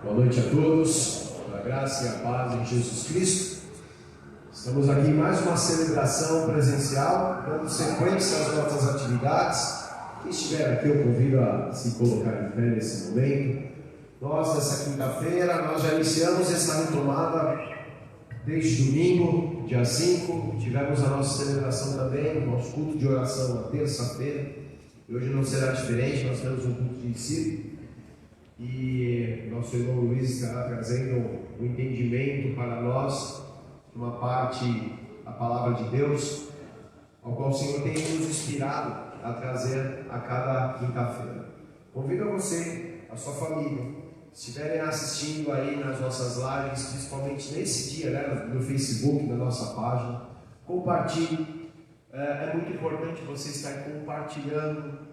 Boa noite a todos, a graça e a paz em Jesus Cristo. Estamos aqui em mais uma celebração presencial, dando sequência às nossas atividades. Quem estiver aqui, eu convido a se colocar em pé nesse momento. Nós, nessa quinta-feira, nós já iniciamos essa retomada desde domingo, dia 5. Tivemos a nossa celebração também, o nosso culto de oração na terça-feira. E hoje não será diferente, nós temos um culto de ensino. E nosso irmão Luiz estará trazendo um entendimento para nós, uma parte da palavra de Deus, ao qual o Senhor tem nos inspirado a trazer a cada quinta-feira. Convido a você, a sua família, se estiverem assistindo aí nas nossas lives, principalmente nesse dia, né, no Facebook, na nossa página, compartilhe. É muito importante você estar compartilhando.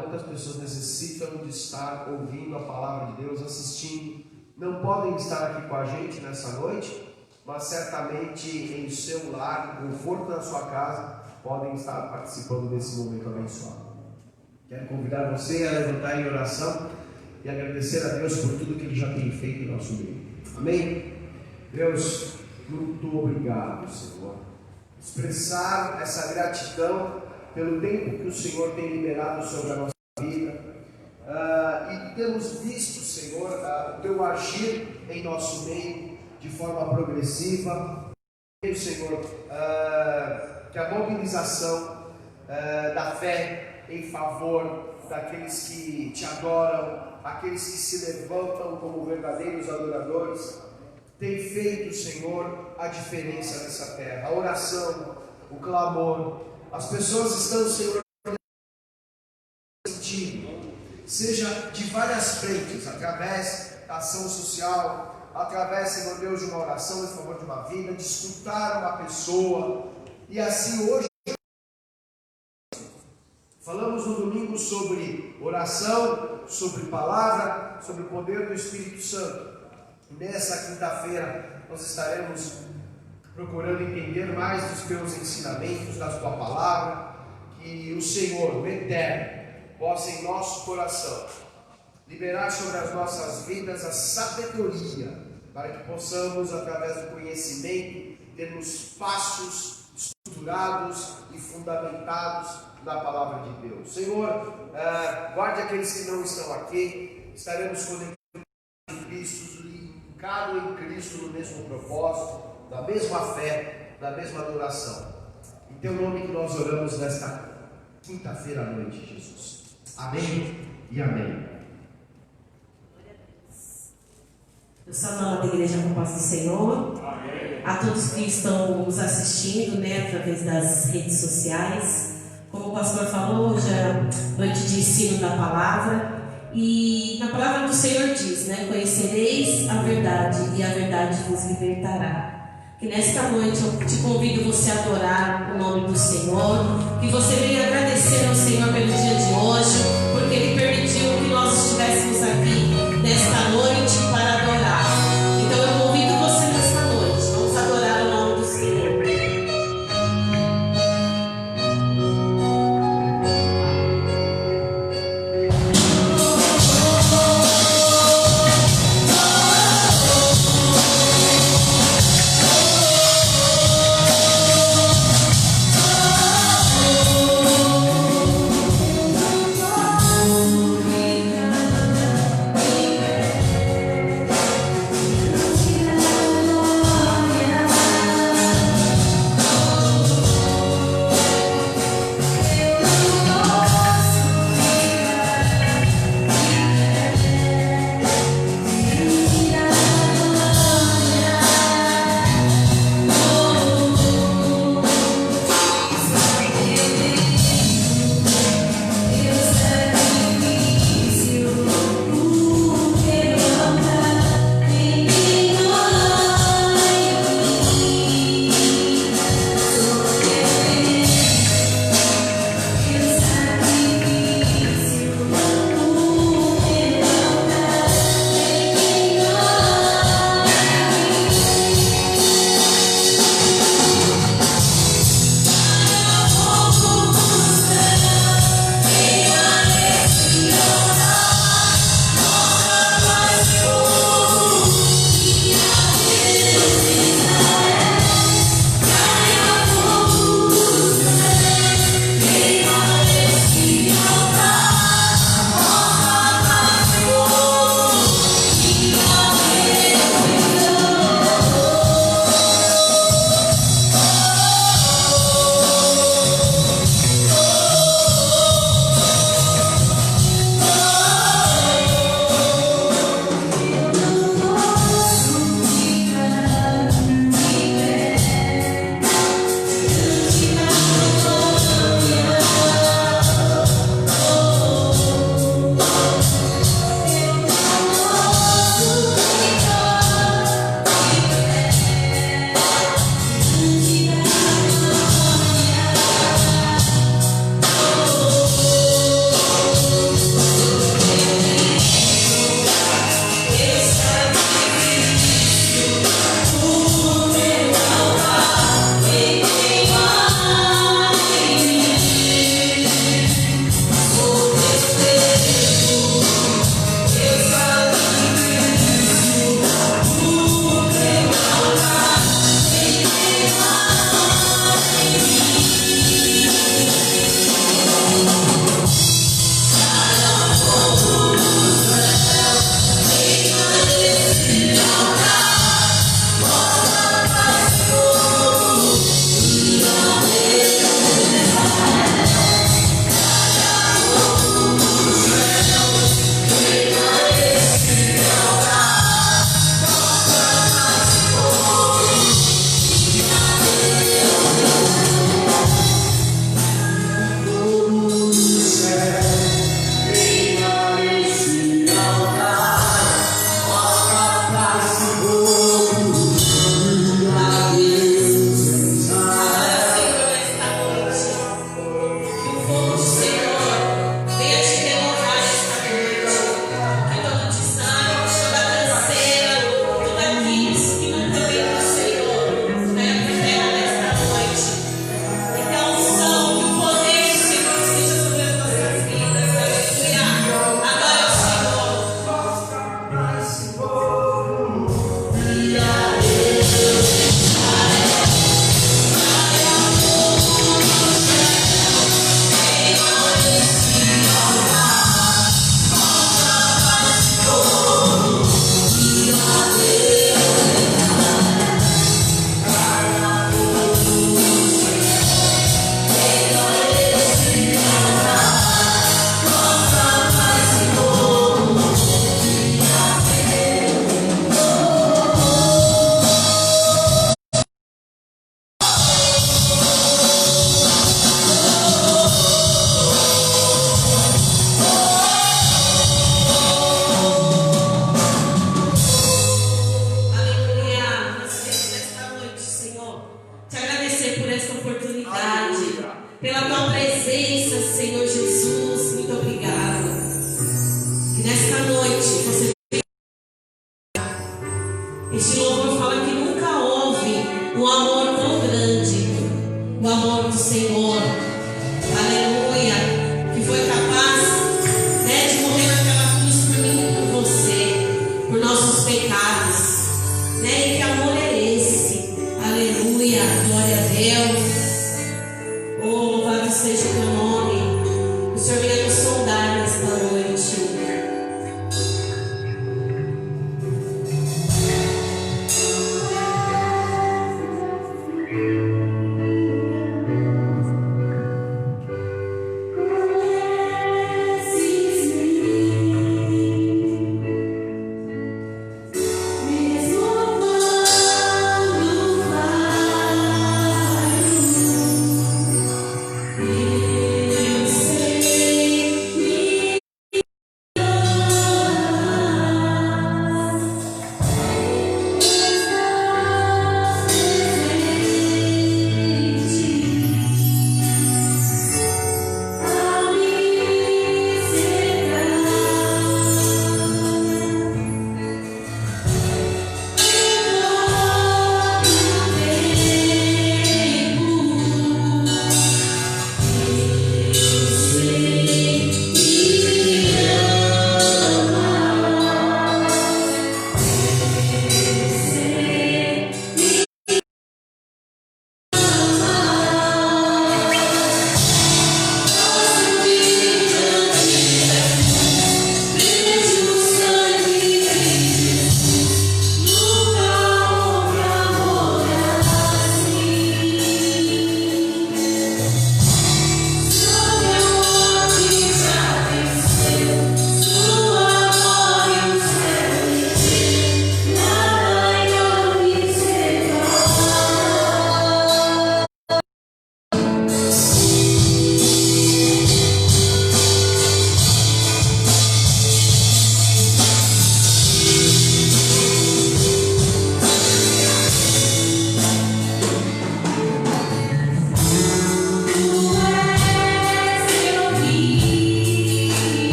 Quantas pessoas necessitam de estar ouvindo a palavra de Deus, assistindo. Não podem estar aqui com a gente nessa noite, mas certamente em seu lar, no conforto da sua casa, podem estar participando desse momento abençoado. Quero convidar você a levantar em oração e agradecer a Deus por tudo que Ele já tem feito em nosso meio. Amém? Deus, muito obrigado, Senhor. Expressar essa gratidão pelo tempo que o Senhor tem liberado sobre a nossa vida, e temos visto, Senhor, o Teu agir em nosso meio de forma progressiva. Senhor, que a mobilização da fé em favor daqueles que Te adoram, aqueles que se levantam como verdadeiros adoradores, tem feito, Senhor, a diferença nessa terra. A oração, o clamor. As pessoas estão, Senhor, sentindo, seja de várias frentes, através da ação social, através, Senhor Deus, de uma oração em favor de uma vida, de escutar uma pessoa. E assim hoje, falamos no domingo sobre oração, sobre palavra, sobre o poder do Espírito Santo. Nessa quinta-feira nós estaremos procurando entender mais dos Teus ensinamentos, da Tua palavra, que o Senhor, o Eterno, possa em nosso coração liberar sobre as nossas vidas a sabedoria, para que possamos, através do conhecimento, termos passos estruturados e fundamentados na palavra de Deus. Senhor, guarde aqueles que não estão aqui. Estaremos conectados em Cristo, linkados em Cristo no mesmo propósito, da mesma fé, da mesma adoração. Em Teu nome que nós oramos nesta quinta-feira à noite, Jesus. Amém e amém. Eu saúdo a igreja com a paz do Senhor. Amém. A todos que estão nos assistindo, através das redes sociais. Como o pastor falou, hoje é noite de ensino da palavra. E na palavra do Senhor diz, conhecereis a verdade e a verdade vos libertará. Que nesta noite eu te convido você a adorar o nome do Senhor, que você venha agradecer ao Senhor pelo dia de hoje, porque Ele permitiu que nós estivéssemos aqui nesta noite para adorar. Então eu convido você nesta noite, vamos adorar o nome do Senhor. Oh,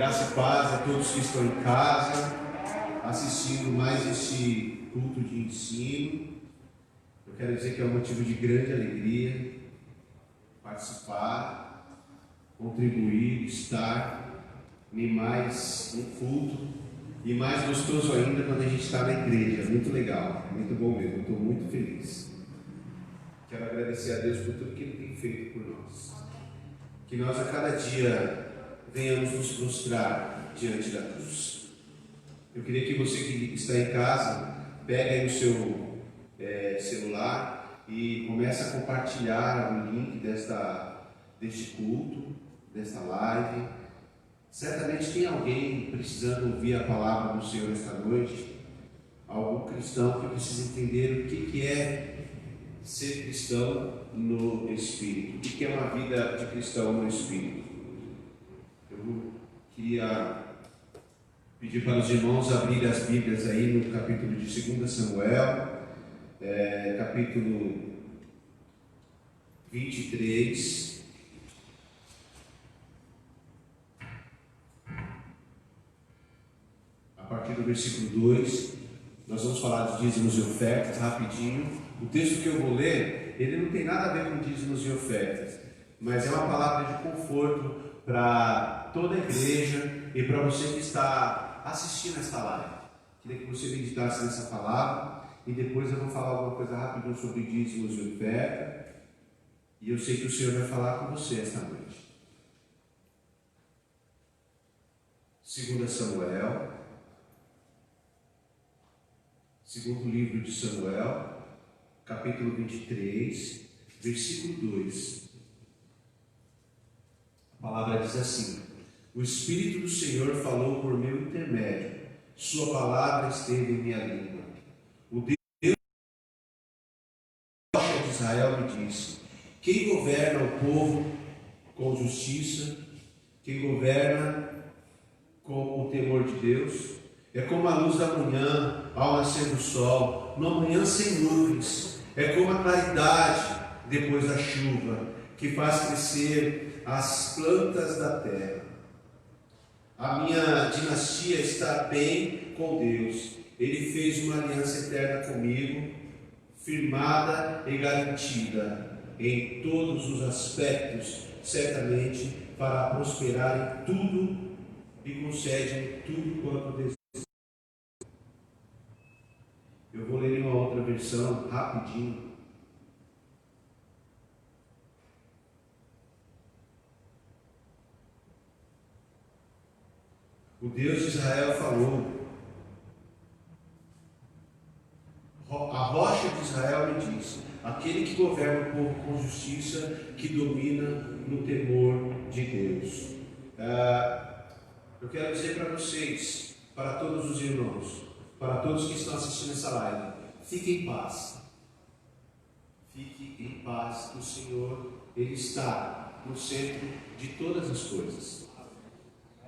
Graça e paz a todos que estão em casa, assistindo mais este culto de ensino. Eu quero dizer que é um motivo de grande alegria participar, contribuir, estar em mais um culto, e mais gostoso ainda quando a gente está na igreja. Muito legal, muito bom mesmo, estou muito feliz. Quero agradecer a Deus por tudo que Ele tem feito por nós. Que nós a cada dia venhamos nos prostrar diante da cruz. Eu queria que você que está em casa, pegue aí o seu celular e comece a compartilhar o link deste culto, desta live. Certamente tem alguém precisando ouvir a palavra do Senhor esta noite, algum cristão que precisa entender o que é ser cristão no Espírito, o que é uma vida de cristão no Espírito. Eu queria pedir para os irmãos abrirem as Bíblias aí no capítulo de 2 Samuel, capítulo 23. A partir do versículo 2, nós vamos falar de dízimos e ofertas rapidinho. O texto que eu vou ler, ele não tem nada a ver com dízimos e ofertas, mas é uma palavra de conforto para toda a igreja e para você que está assistindo esta live. Queria que você meditasse nessa palavra e depois eu vou falar alguma coisa rapidinho sobre dízimos e ofertas. E eu sei que o Senhor vai falar com você esta noite. 2 Samuel, segundo livro de Samuel, capítulo 23, versículo 2. A palavra diz assim: o Espírito do Senhor falou por meu intermédio, sua palavra esteve em minha língua. O Deus de Israel me disse: quem governa o povo com justiça, quem governa com o temor de Deus, é como a luz da manhã ao nascer do sol, numa manhã sem nuvens, é como a claridade depois da chuva, que faz crescer as plantas da terra. A minha dinastia está bem com Deus. Ele fez uma aliança eterna comigo, firmada e garantida em todos os aspectos, certamente para prosperar em tudo e concede tudo quanto deseja. Eu vou ler em uma outra versão rapidinho. O Deus de Israel falou, a rocha de Israel me disse: aquele que governa o povo com justiça, que domina no temor de Deus. Eu quero dizer para vocês, para todos os irmãos, para todos que estão assistindo essa live, fiquem em paz. Fique em paz, que o Senhor, Ele está no centro de todas as coisas.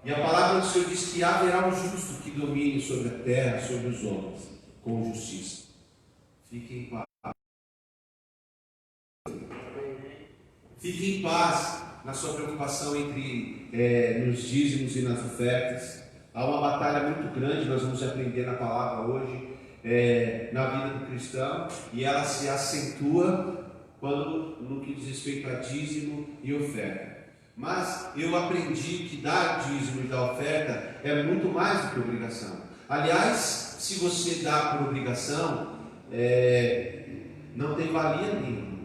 E a palavra do Senhor diz que haverá um justo que domine sobre a terra, sobre os homens, com justiça. Fiquem em paz. Fique em paz na sua preocupação nos dízimos e nas ofertas. Há uma batalha muito grande, nós vamos aprender na palavra hoje, na vida do cristão, e ela se acentua no que diz respeito a dízimo e oferta. Mas eu aprendi que dar dízimo e dar oferta é muito mais do que obrigação. Aliás, se você dá por obrigação, não tem valia nenhuma.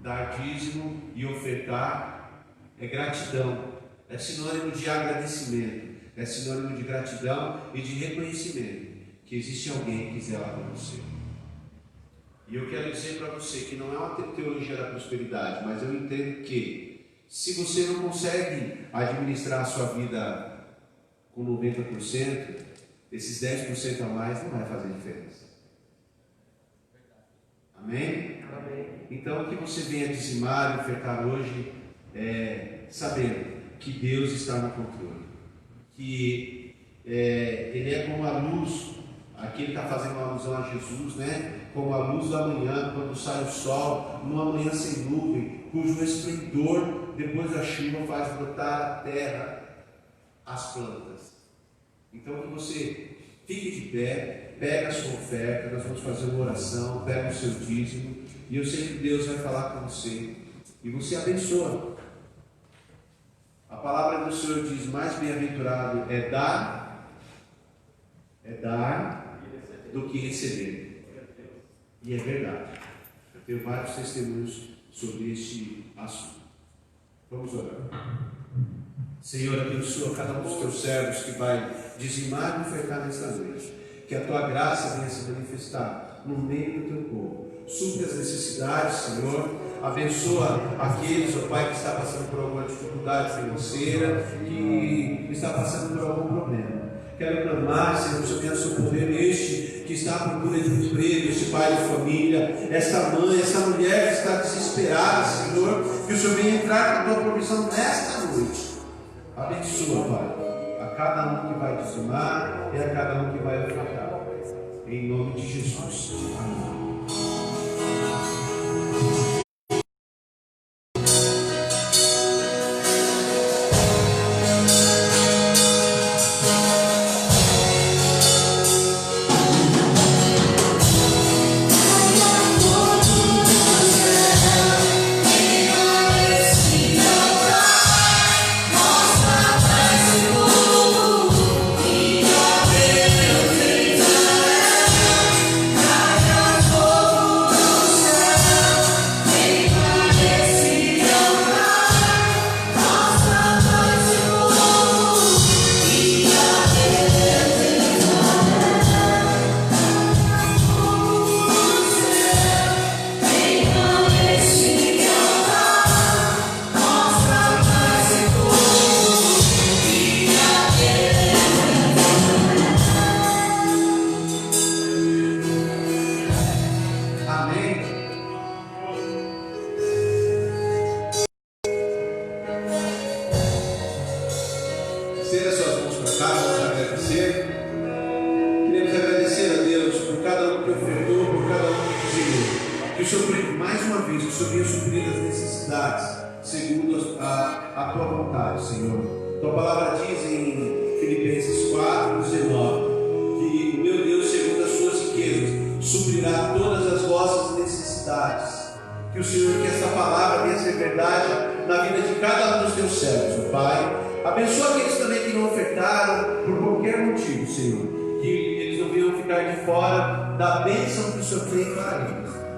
Dar dízimo e ofertar é gratidão, é sinônimo de agradecimento, é sinônimo de gratidão e de reconhecimento que existe alguém que zela por você. E eu quero dizer para você que não é uma teologia da prosperidade, mas eu entendo que se você não consegue administrar a sua vida com 90%, esses 10% a mais não vai fazer diferença. Amém? Amém. Então que você venha dizimar e ofertar hoje, sabendo que Deus está no controle, que Ele é como a luz. Aqui ele está fazendo uma alusão a Jesus, né? Como a luz da manhã, quando sai o sol, numa manhã sem nuvem, cujo esplendor depois da chuva faz brotar a terra. as plantas. Então que você fique de pé, pega a sua oferta, nós vamos fazer uma oração, pega o seu dízimo, e eu sei que Deus vai falar com você, e você abençoa. A palavra do Senhor diz: mais bem-aventurado é dar do que receber. E é verdade. Eu tenho vários testemunhos sobre este assunto. Vamos orar. Senhor, abençoa cada um dos teus servos que vai dizimar e ofertar nesta noite. Que a tua graça venha se manifestar no meio do teu povo. Supre as necessidades, Senhor. Abençoa aqueles, ó Pai, que está passando por alguma dificuldade financeira, que está passando por algum problema. Quero clamar, Senhor, que o Senhor venha socorrer este que está à procura de emprego, este pai de família, esta mãe, esta mulher que está desesperada, Senhor. Que o Senhor venha entrar com a tua provisão nesta noite. Abençoa, Pai, a cada um que vai dizimar e a cada um que vai ofertar. Em nome de Jesus. Amém.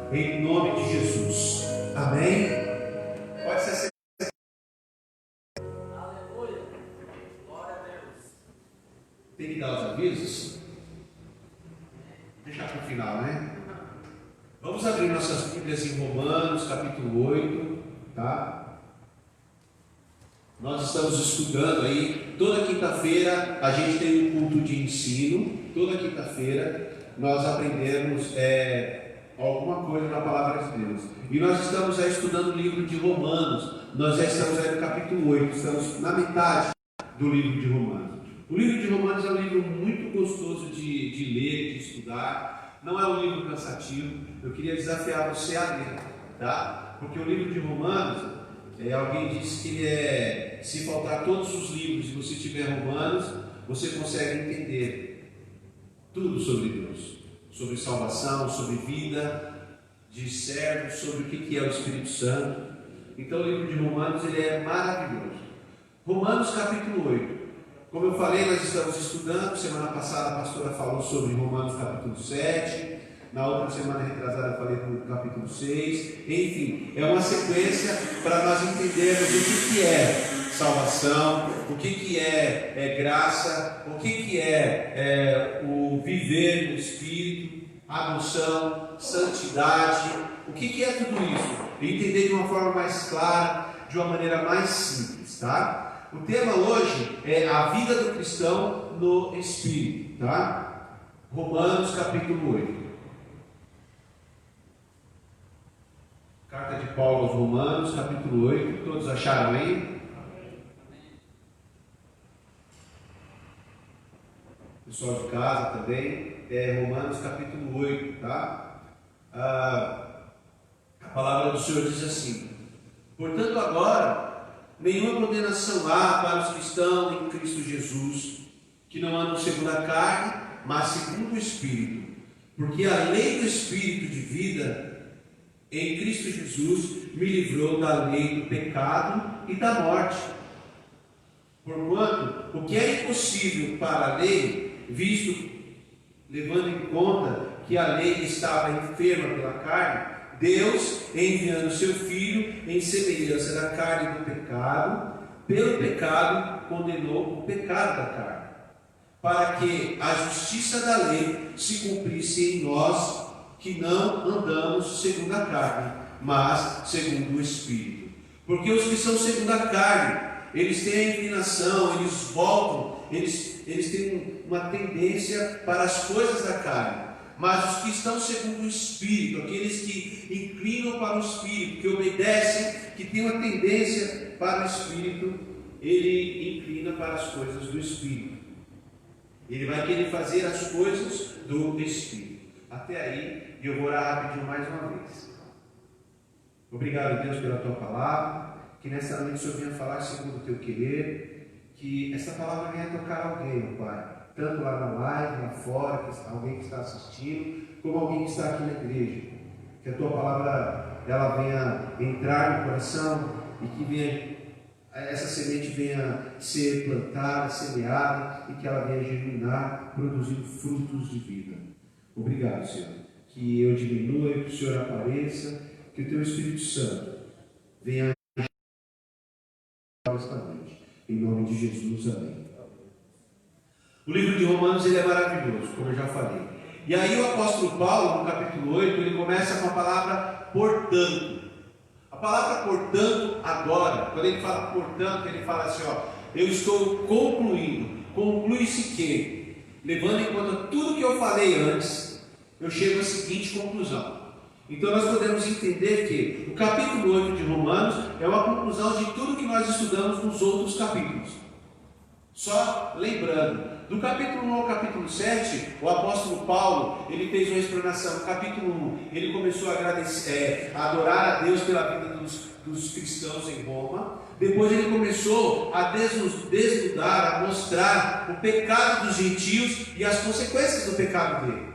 Em nome de Jesus. Amém? Pode ser. Aleluia. Glória a Deus. Tem que dar os avisos? Deixar para o final, né? Vamos abrir nossas Bíblias em Romanos, capítulo 8, tá? Nós estamos estudando aí. Toda quinta-feira a gente tem um culto de ensino. Toda quinta-feira nós aprendemos alguma coisa na palavra de Deus. E nós estamos aí estudando o livro de Romanos. Nós já estamos aí no capítulo 8, estamos na metade do livro de Romanos. O livro de Romanos é um livro muito gostoso de ler, de estudar. Não é um livro cansativo. Eu queria desafiar você a ler, tá? Porque o livro de Romanos, alguém disse que se faltar todos os livros e você tiver Romanos, você consegue entender tudo sobre Deus. Sobre salvação, sobre vida de servos, sobre o que é o Espírito Santo. Então o livro de Romanos ele é maravilhoso. Romanos capítulo 8. Como eu falei, nós estamos estudando. Semana passada a pastora falou sobre Romanos capítulo 7. Na outra semana retrasada eu falei do capítulo 6. Enfim, é uma sequência para nós entendermos o que é salvação, o que é graça, o que é o viver no Espírito, adoção, santidade, o que é tudo isso? Entender de uma forma mais clara, de uma maneira mais simples, tá? O tema hoje é a vida do cristão no Espírito, tá? Romanos capítulo 8. Carta de Paulo aos Romanos, capítulo 8. Todos acharam aí? Pessoal de casa também. Romanos capítulo 8, tá? A palavra do Senhor diz assim: portanto agora nenhuma condenação há para os que estão em Cristo Jesus, que não andam segundo a carne, mas segundo o Espírito. Porque a lei do Espírito de vida em Cristo Jesus me livrou da lei do pecado e da morte. Porquanto, o que é impossível para a lei, visto, levando em conta que a lei estava enferma pela carne, Deus, enviando seu Filho em semelhança da carne e do pecado, pelo pecado condenou o pecado da carne, para que a justiça da lei se cumprisse em nós, que não andamos segundo a carne, mas segundo o Espírito. Porque os que são segundo a carne, eles têm a inclinação, eles voltam, eles têm uma tendência para as coisas da carne. Mas os que estão segundo o Espírito, aqueles que inclinam para o Espírito, que obedecem, que têm uma tendência para o Espírito, ele inclina para as coisas do Espírito. Ele vai querer fazer as coisas do Espírito. Até aí, eu vou orar rapidinho mais uma vez. Obrigado, Deus, pela tua palavra. Que nessa noite o Senhor venha falar segundo o teu querer. Que essa palavra venha tocar alguém, Pai. Tanto lá na live, lá fora, alguém que está assistindo, como alguém que está aqui na igreja. Que a tua palavra ela venha entrar no coração e que essa semente venha ser plantada, semeada e que ela venha germinar, produzindo frutos de vida. Obrigado, Senhor. Que eu diminua e que o Senhor apareça, que o teu Espírito Santo venha esta noite. Em nome de Jesus, amém. O livro de Romanos ele é maravilhoso, como eu já falei. E aí o apóstolo Paulo, no capítulo 8, ele começa com a palavra portanto. A palavra portanto, agora, quando ele fala portanto, ele fala assim, eu estou concluindo. Conclui-se que, levando em conta tudo que eu falei antes, eu chego à seguinte conclusão. Então nós podemos entender que o capítulo 8 de Romanos é uma conclusão de tudo que nós estudamos nos outros capítulos. Só lembrando, do capítulo 1 ao capítulo 7, o apóstolo Paulo, ele fez uma explanação. No capítulo 1, ele começou a adorar a Deus pela vida dos cristãos em Roma. Depois ele começou a desnudar, a mostrar o pecado dos gentios e as consequências do pecado dele.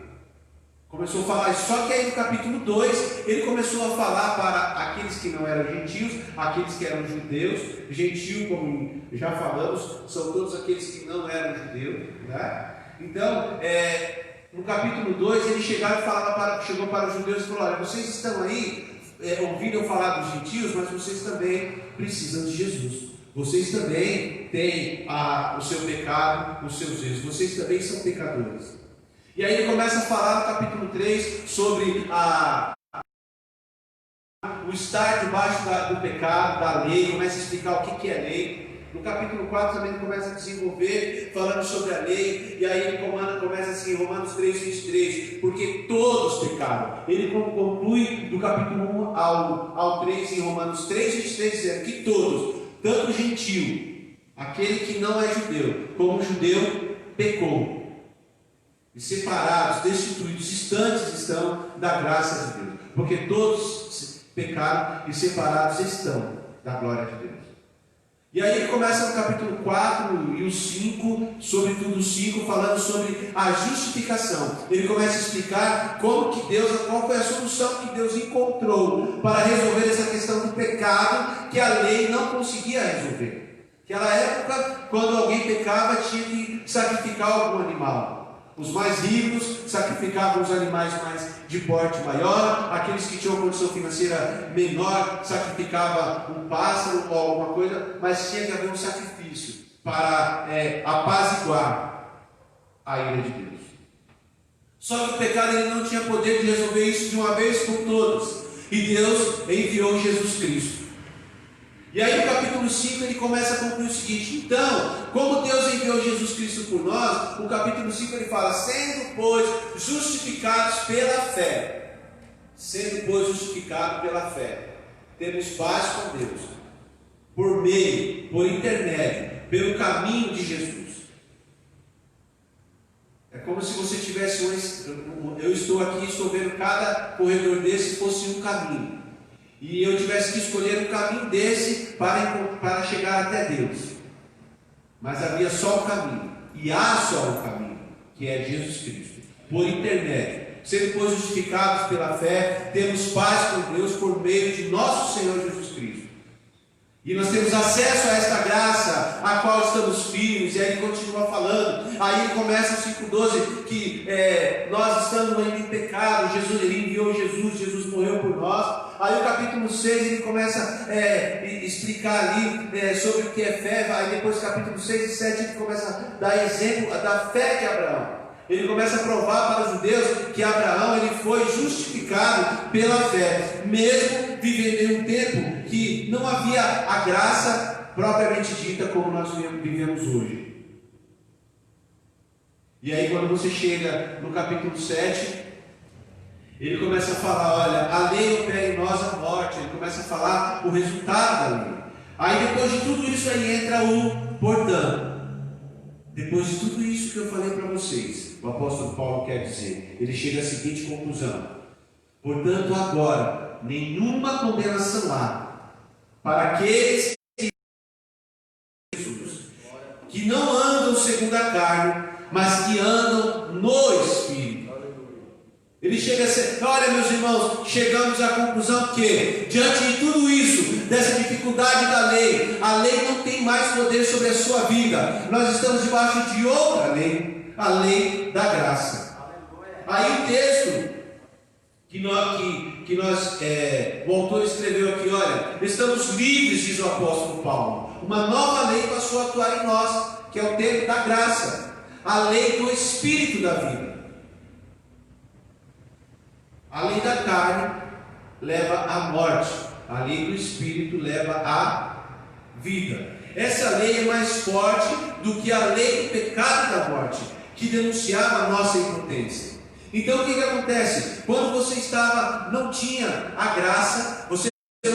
Começou a falar, só que aí no capítulo 2, ele começou a falar para aqueles que não eram gentios, aqueles que eram judeus. Gentio, como já falamos, são todos aqueles que não eram judeus, né? Então, no capítulo 2, ele chegou para os judeus e falou, olha, vocês estão aí, ouvindo eu falar dos gentios, mas vocês também precisam de Jesus. Vocês também têm o seu pecado, os seus erros, vocês também são pecadores. E aí ele começa a falar no capítulo 3 sobre o estar debaixo do pecado, da lei, começa a explicar o que é lei. No capítulo 4 também ele começa a desenvolver, falando sobre a lei, e aí ele começa assim, Romanos 3, 23, porque todos pecaram. Ele conclui do capítulo 1 ao 3, em Romanos 3, 23, dizendo que todos, tanto o gentio, aquele que não é judeu, como o judeu, pecou. E separados, destituídos, distantes estão da graça de Deus, porque todos pecaram e separados estão da glória de Deus. E aí ele começa no capítulo 4 e o 5, sobretudo o 5, falando sobre a justificação. Ele começa a explicar qual foi a solução que Deus encontrou para resolver essa questão do pecado que a lei não conseguia resolver. Naquela época, quando alguém pecava, tinha que sacrificar algum animal. Os mais ricos sacrificavam os animais mais de porte maior, aqueles que tinham condição financeira menor sacrificavam um pássaro ou alguma coisa, mas tinha que haver um sacrifício para apaziguar a ira de Deus. Só que o pecado ele não tinha poder de resolver isso de uma vez por todas, e Deus enviou Jesus Cristo. E aí no capítulo 5 ele começa a concluir o seguinte: então, como Deus enviou Jesus Cristo por nós, no capítulo 5 ele fala, sendo pois justificados pela fé, temos paz com Deus, por intermédio, pelo caminho de Jesus. É como se você tivesse eu estou aqui, estou vendo cada corredor desse fosse um caminho. e eu tivesse que escolher um caminho desse para chegar até Deus. Mas havia só um caminho, e há só um caminho, que é Jesus Cristo, por intermédio. Sendo pois justificados pela fé, temos paz com Deus por meio de nosso Senhor Jesus Cristo. E nós temos acesso a esta graça, a qual estamos firmes. E aí ele continua falando. Aí ele começa o 5,12, que nós estamos ainda em pecado. Ele enviou Jesus morreu por nós. Aí o capítulo 6 ele começa a explicar ali sobre o que é fé. Aí depois capítulo 6 e 7 ele começa a dar exemplo da fé de Abraão. Ele começa a provar para os judeus que Abraão ele foi justificado pela fé, mesmo vivendo em um tempo que não havia a graça propriamente dita como nós vivemos hoje. E aí quando você chega no capítulo 7, ele começa a falar, olha, a lei opera em nós a morte. Ele começa a falar o resultado da lei. Aí depois de tudo isso aí entra o portanto. Depois de tudo isso que eu falei para vocês, o apóstolo Paulo quer dizer, ele chega à seguinte conclusão: portanto, agora, nenhuma condenação há para aqueles que não andam segundo a carne, mas que andam no Espírito. Ele chega a ser, olha meus irmãos, chegamos à conclusão que, diante de tudo isso, dessa dificuldade da lei, a lei não tem mais poder sobre a sua vida. Nós estamos debaixo de outra lei, a lei da graça. Aí o texto o autor escreveu aqui, olha, estamos livres, diz o apóstolo Paulo. Uma nova lei passou a atuar em nós, que é o tempo da graça, a lei do Espírito da vida. A lei da carne leva à morte, a lei do Espírito leva à vida. Essa lei é mais forte do que a lei do pecado e da morte, que denunciava a nossa impotência. Então o que acontece? Quando você não tinha a graça, você não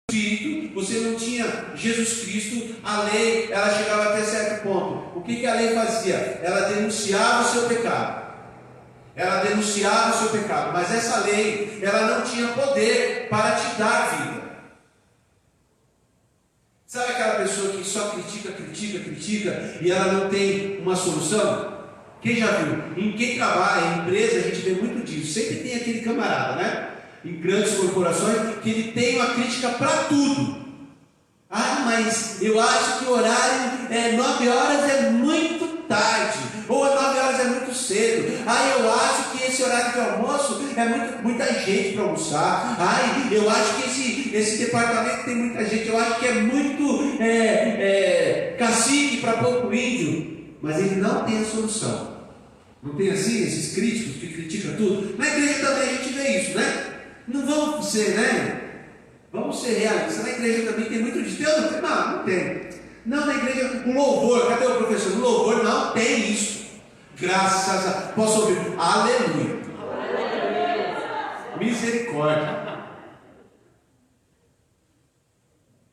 tinha o Espírito, você não tinha Jesus Cristo, a lei ela chegava até certo ponto. O que a lei fazia? Ela denunciava o seu pecado. Ela denunciava o seu pecado, mas essa lei, ela não tinha poder para te dar vida. Sabe aquela pessoa que só critica e ela não tem uma solução? Quem já viu? Em quem trabalha, em empresa, a gente vê muito disso. Sempre tem aquele camarada, né? Em grandes corporações, que ele tem uma crítica para tudo. Ah, mas eu acho que o horário 9 horas é muito tarde, ou 9 horas é muito cedo. Ah, eu acho que esse horário de almoço é muita gente para almoçar. Ah, eu acho que esse departamento tem muita gente. Eu acho que é muito cacique para pouco índio. Mas ele não tem a solução. Não tem assim esses críticos que criticam tudo? Na igreja também a gente vê isso, né? Não vamos ser, né? Vamos ser realistas. Na igreja também tem muito de Deus. Não tem. Não, na igreja, o louvor, cadê o professor? O louvor não tem isso. Graças a... Posso ouvir? Aleluia. Misericórdia.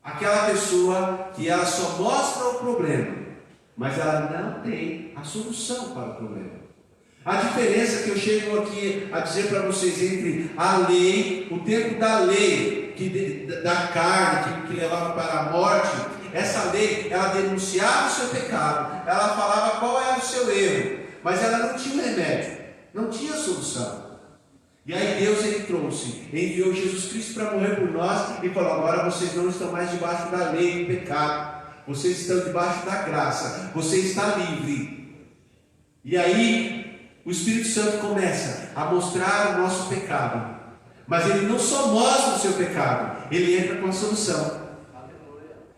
Aquela pessoa que ela só mostra o problema, mas ela não tem a solução para o problema. A diferença que eu chego aqui a dizer para vocês entre a lei, o tempo da lei, da carne, que levava para a morte, essa lei, ela denunciava o seu pecado, ela falava qual era o seu erro, mas ela não tinha remédio, não tinha solução. E aí Deus enviou Jesus Cristo para morrer por nós e falou: agora vocês não estão mais debaixo da lei do pecado, vocês estão debaixo da graça, você está livre. E aí o Espírito Santo começa a mostrar o nosso pecado, mas ele não só mostra o seu pecado, ele entra com a solução.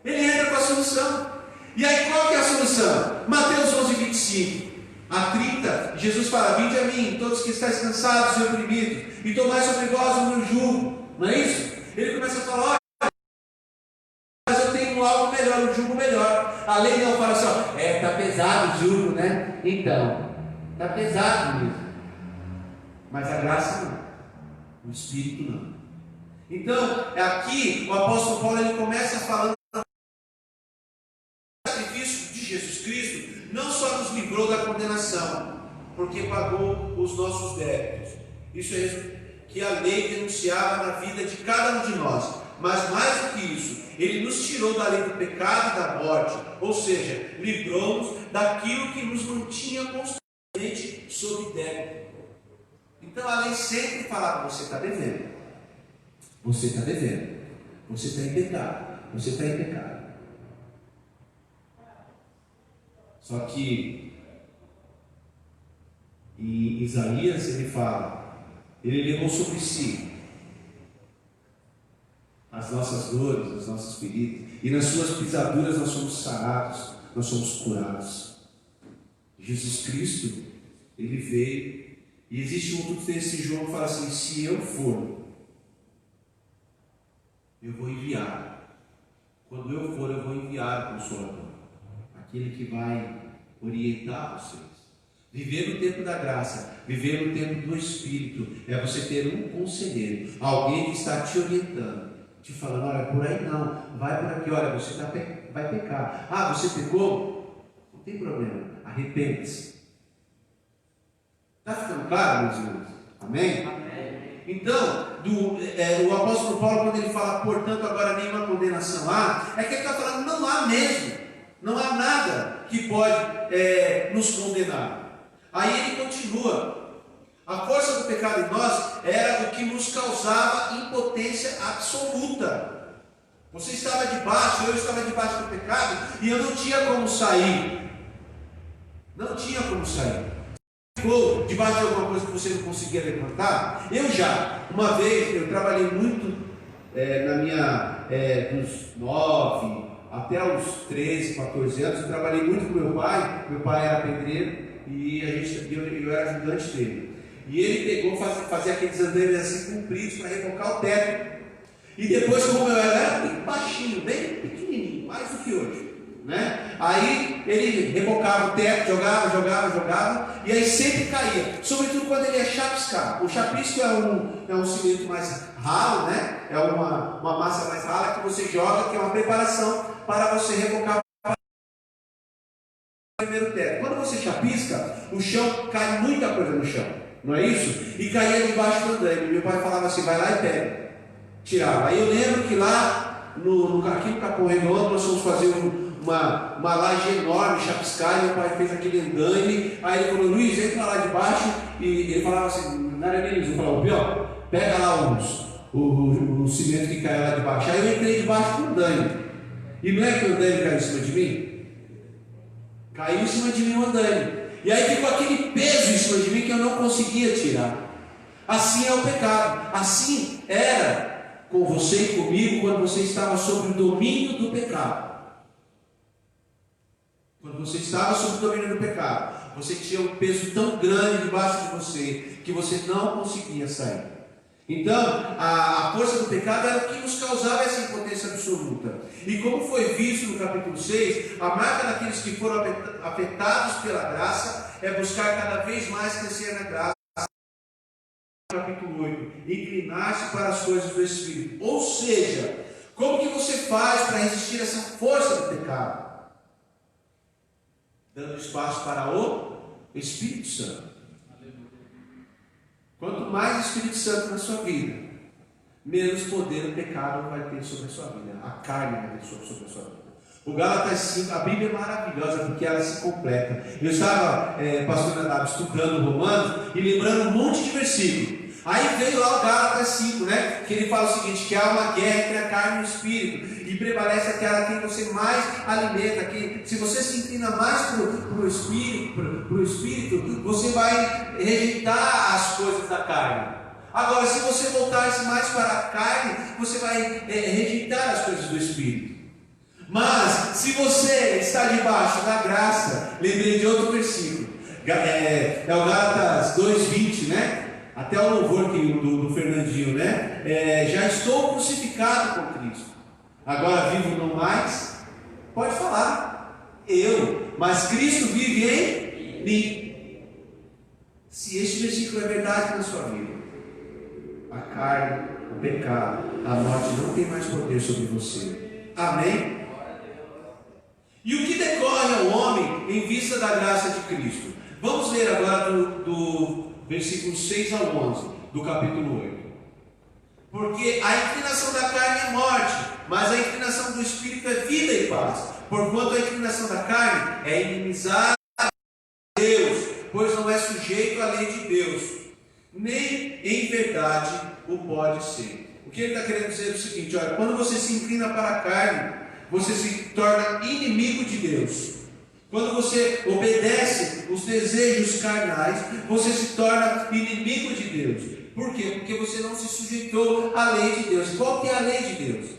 Ele entra com a solução. E aí qual que é a solução? Mateus 11:25 a 30, Jesus fala: vinde a mim, todos que estáis cansados e oprimidos, e tomai sobre vós o meu jugo. Não é isso? Ele começa a falar: olha, mas eu tenho algo melhor, um jugo melhor. A lei não fala só, está pesado o jugo, né? Então, está pesado mesmo. Mas a graça não, o Espírito não. Então, aqui o apóstolo Paulo ele começa falando: o sacrifício de Jesus Cristo não só nos livrou da condenação, porque pagou os nossos débitos. Isso que a lei denunciava na vida de cada um de nós, mas mais do que isso, Ele nos tirou da lei do pecado e da morte, ou seja, livrou-nos daquilo que nos mantinha constantemente sob débito. Então a lei sempre falava: você está devendo, você está devendo, você está em pecado, você está em pecado. Só que em Isaías ele fala, ele levou sobre si as nossas dores, as nossas feridas, e nas suas pisaduras nós somos sarados, nós somos curados. Jesus Cristo, ele veio, e existe um outro texto em João que fala assim: se eu for, eu vou enviar. Quando eu for, eu vou enviar o Consolador, aquele que vai orientar vocês. Viver no tempo da graça, viver no tempo do Espírito, é você ter um conselheiro, alguém que está te orientando, te falando: olha, por aí não, vai por aqui, olha, você vai pecar. Ah, você pecou? Não tem problema, arrepende-se. Está ficando claro, meus irmãos? Amém? Amém. Então, o apóstolo Paulo, quando ele fala, portanto, agora nenhuma condenação há, é que ele está falando: não há mesmo, não há nada que pode nos condenar. Aí ele continua: a força do pecado em nós era o que nos causava impotência absoluta. Você estava debaixo, eu estava debaixo do pecado, e eu não tinha como sair. Não tinha como sair. Ficou debaixo de alguma coisa que você não conseguia levantar? Eu já. Uma vez, eu trabalhei muito dos 9 até os 13, 14 anos, eu trabalhei muito com meu pai era pedreiro, e eu era ajudante dele. E ele pegou, fazia aqueles andaimes assim compridos para rebocar o teto. E depois, como eu era bem baixinho, bem pequenininho, mais do que hoje, né? Aí ele rebocava o teto, jogava, e aí sempre caía, sobretudo quando ele ia chapiscar. O chapisco é um cimento mais ralo, né? É uma massa mais rala que você joga, que é uma preparação para você rebocar o primeiro teto. Quando você chapisca, o chão, cai muita coisa no chão, não é isso? E caía debaixo do andaime. Meu pai falava assim: vai lá e pega. Tirava. Aí eu lembro que lá aqui no Capão Redondo nós fomos fazer uma laje enorme, chapiscar, e meu pai fez aquele andaime. Aí ele falou: Luiz, entra lá de baixo. E ele falava assim, não era nem isso, eu falava: Pior, pega lá o cimento que caiu lá de baixo. Aí eu entrei debaixo do andaime. E não é que o andaime caiu em cima de mim? Caiu em cima de mim o andaime. E aí ficou aquele peso em cima de mim que eu não conseguia tirar. Assim é o pecado. Assim era com você e comigo quando você estava sob o domínio do pecado. Quando você estava sob o domínio do pecado, você tinha um peso tão grande debaixo de você que você não conseguia sair. Então, a força do pecado era o que nos causava essa impotência absoluta. E como foi visto no capítulo 6, a marca daqueles que foram afetados pela graça é buscar cada vez mais crescer na graça. Capítulo 8, inclinar-se para as coisas do Espírito. Ou seja, como que você faz para resistir a essa força do pecado? Dando espaço para o Espírito Santo. Quanto mais Espírito Santo na sua vida, menos poder o pecado vai ter sobre a sua vida. A carne vai ter sobre a sua vida. O Gálatas 5, a Bíblia é maravilhosa porque ela se completa. Eu estava, pastor Nadab, estudando Romanos e lembrando um monte de versículos. Aí veio lá o Gálatas 5, né? Que ele fala o seguinte: que há uma guerra entre a carne e o espírito, e prevalece aquela que você mais alimenta. Que se você se inclina mais para o espírito, você vai rejeitar as coisas da carne. Agora, se você voltar-se mais para a carne, você vai rejeitar as coisas do espírito. Mas se você está debaixo da graça, lembrei de outro versículo, é o Gálatas 2:20, né? Até o louvor do Fernandinho, né? Já estou crucificado com Cristo. Agora vivo não mais. Pode falar. Eu. Mas Cristo vive em mim. Se este versículo é verdade na sua vida, a carne, o pecado, a morte não tem mais poder sobre você. Amém? E o que decorre ao homem em vista da graça de Cristo? Vamos ler agora do versículos 6 ao 11 do capítulo 8. Porque a inclinação da carne é morte, mas a inclinação do Espírito é vida e paz. Porquanto a inclinação da carne é inimizade a Deus, pois não é sujeito à lei de Deus, nem em verdade o pode ser. O que ele está querendo dizer é o seguinte: olha, quando você se inclina para a carne, você se torna inimigo de Deus. Quando você obedece os desejos carnais, você se torna inimigo de Deus. Por quê? Porque você não se sujeitou à lei de Deus. Qual que é a lei de Deus?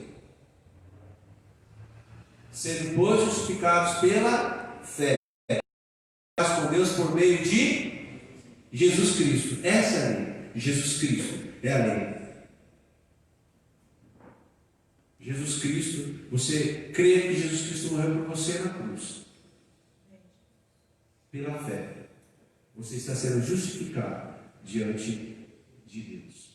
Sendo, pois, justificados pela fé com Deus por meio de Jesus Cristo. Essa é a lei. Jesus Cristo é a lei. Jesus Cristo, você crê que Jesus Cristo morreu por você na cruz. Pela fé, você está sendo justificado diante de Deus.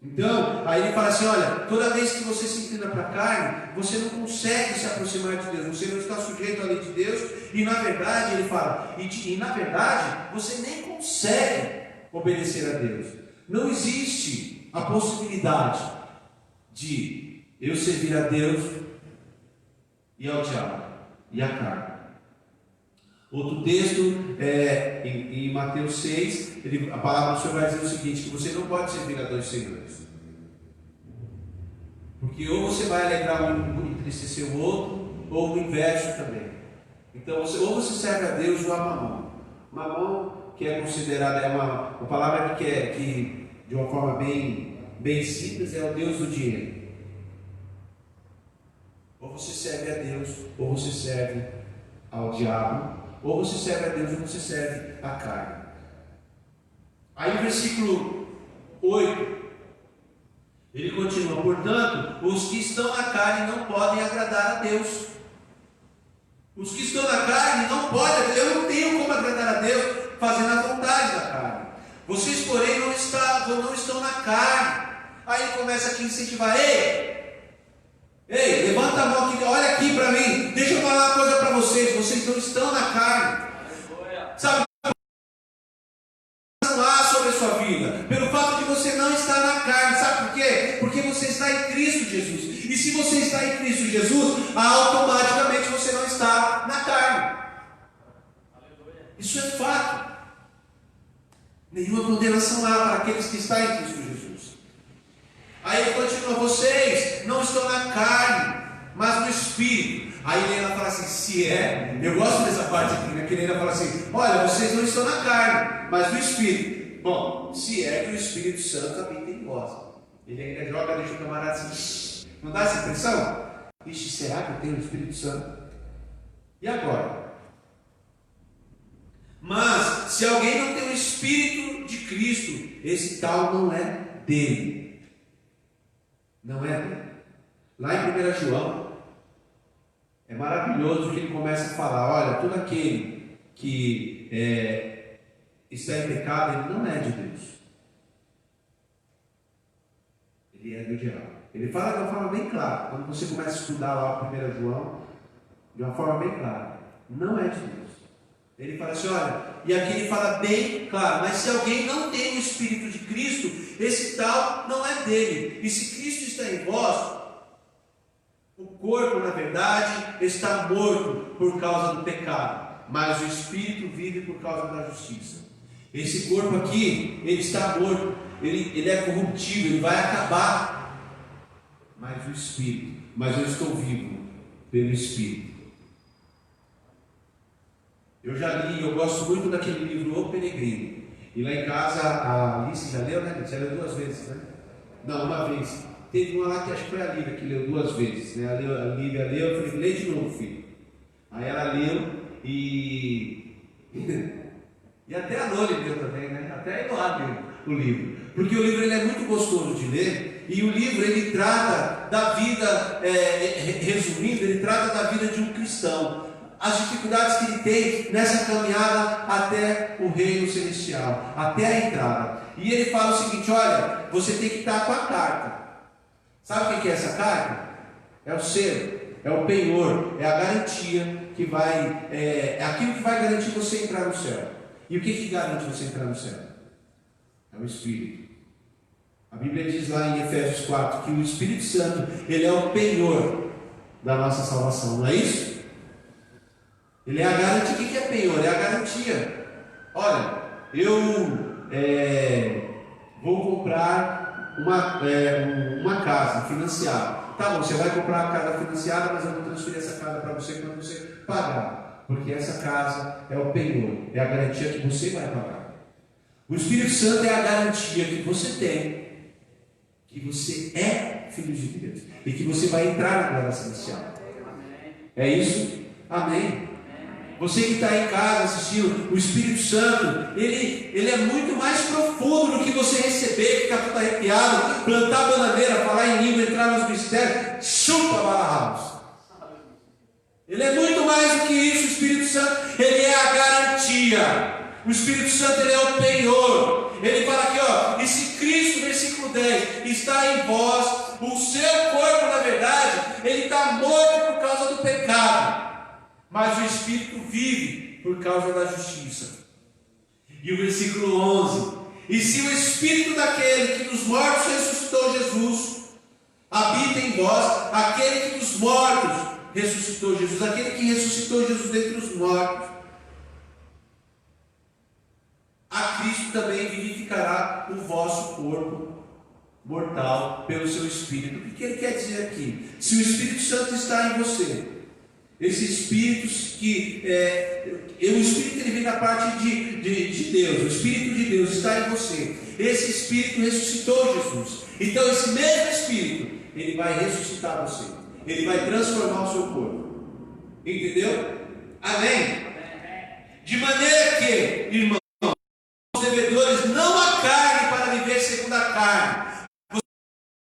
Então, aí ele fala assim: olha, toda vez que você se inclina para a carne, você não consegue se aproximar de Deus, você não está sujeito à lei de Deus, e na verdade, ele fala, e na verdade, você nem consegue obedecer a Deus. Não existe a possibilidade de eu servir a Deus e ao diabo e à carne. Outro texto, em Mateus 6, a palavra do Senhor vai dizer o seguinte: que você não pode servir a dois senhores. Porque ou você vai alegrar um e entristecer o outro, ou o inverso também. Então, ou você serve a Deus ou a Mamão. Mamão, que é considerada, é uma palavra que de uma forma bem simples, é o Deus do dinheiro. Ou você serve a Deus, ou você serve ao diabo. Ou você serve a Deus ou você serve a carne. Aí no versículo 8, ele continua: portanto, os que estão na carne não podem agradar a Deus. Os que estão na carne não podem, eu não tenho como agradar a Deus fazendo a vontade da carne. Vocês, porém, não estão na carne. Aí ele começa aqui a incentivar: Ei, levanta a mão aqui, olha aqui para mim, deixa eu falar uma coisa para vocês não estão na carne. Sabe, não há sobre a sua vida, pelo fato de você não estar na carne. Sabe por quê? Porque você está em Cristo Jesus. E se você está em Cristo Jesus, automaticamente você não está na carne. Isso é fato. Nenhuma condenação há para aqueles que estão em Cristo Jesus. Aí ele continua: vocês não estão na carne, mas no Espírito. Aí ele ainda fala assim: se é, eu gosto dessa parte aqui, né? Que ele ainda fala assim: olha, vocês não estão na carne, mas no Espírito. Bom, se é que o Espírito Santo habita em vós. Ele ainda joga, deixa o camarada assim, não dá essa impressão? Ixi, será que eu tenho o Espírito Santo? E agora? Mas, se alguém não tem o Espírito de Cristo, esse tal não é dele. Não é dele. Lá em 1 João, é maravilhoso que ele começa a falar: olha, todo aquele que está em pecado, ele não é de Deus. Ele é do diabo. Ele fala de uma forma bem clara. Quando você começa a estudar lá o 1 João, de uma forma bem clara: não é de Deus. Ele fala assim: olha, e aqui ele fala bem claro: mas se alguém não tem o Espírito de Cristo, esse tal não é dele. E se Cristo está em vós, o corpo, na verdade, está morto por causa do pecado, mas o Espírito vive por causa da justiça. Esse corpo aqui, ele está morto, ele é corruptível, ele vai acabar. Mas o Espírito, mas eu estou vivo pelo Espírito. Eu já li, eu gosto muito daquele livro O Peregrino. E lá em casa, a Alice já leu, né? Já leu 2 vezes, né? Não, uma vez. Teve uma lá que acho que foi a Lívia que leu 2 vezes, né? A Lívia leu, eu falei: lê de novo, filho. Aí ela leu e até a Loli leu também, né? Até a Eloá leu o livro. Porque o livro ele é muito gostoso de ler, e o livro ele trata da vida, resumindo, ele trata da vida de um cristão. As dificuldades que ele tem nessa caminhada até o reino celestial, até a entrada. E ele fala o seguinte: olha, você tem que estar com a carta. Sabe o que é essa carta? É o selo, é o penhor, é a garantia que vai, é aquilo que vai garantir você entrar no céu. E o que garante você entrar no céu? É o Espírito. A Bíblia diz lá em Efésios 4 que o Espírito Santo, ele é o penhor da nossa salvação, não é isso? Ele é a garantia. O que é penhor? É a garantia. Olha, eu vou comprar uma casa financiada. Tá bom, você vai comprar a casa financiada, mas eu vou transferir essa casa para você quando você pagar. Porque essa casa é o penhor, é a garantia que você vai pagar. O Espírito Santo é a garantia que você tem, que você é filho de Deus e que você vai entrar na glória celestial. É isso? Amém. Você que está em casa assistindo, o Espírito Santo, ele é muito mais profundo do que você receber, ficar todo arrepiado, plantar bananeira, falar em língua, entrar nos mistérios, chupa barra. Ele é muito mais do que isso. O Espírito Santo, ele é a garantia. O Espírito Santo, ele é o penhor. Ele fala aqui, ó, e se Cristo, versículo 10, está em vós, o seu corpo, na verdade, ele está morto por causa do pecado, mas o Espírito vive por causa da justiça. E o versículo 11, e se o Espírito daquele que dos mortos ressuscitou Jesus habita em vós, aquele que dos mortos ressuscitou Jesus, aquele que ressuscitou Jesus dentre os mortos, a Cristo também vivificará o vosso corpo mortal pelo seu Espírito. O que ele quer dizer aqui? Se o Espírito Santo está em você, esse Espírito que o Espírito, ele vem da parte de Deus, o Espírito de Deus está em você, esse Espírito ressuscitou Jesus. Então esse mesmo Espírito, ele vai ressuscitar você, ele vai transformar o seu corpo. Entendeu? Amém? De maneira que, irmão, os devedores não há carne para viver segundo a carne. Você não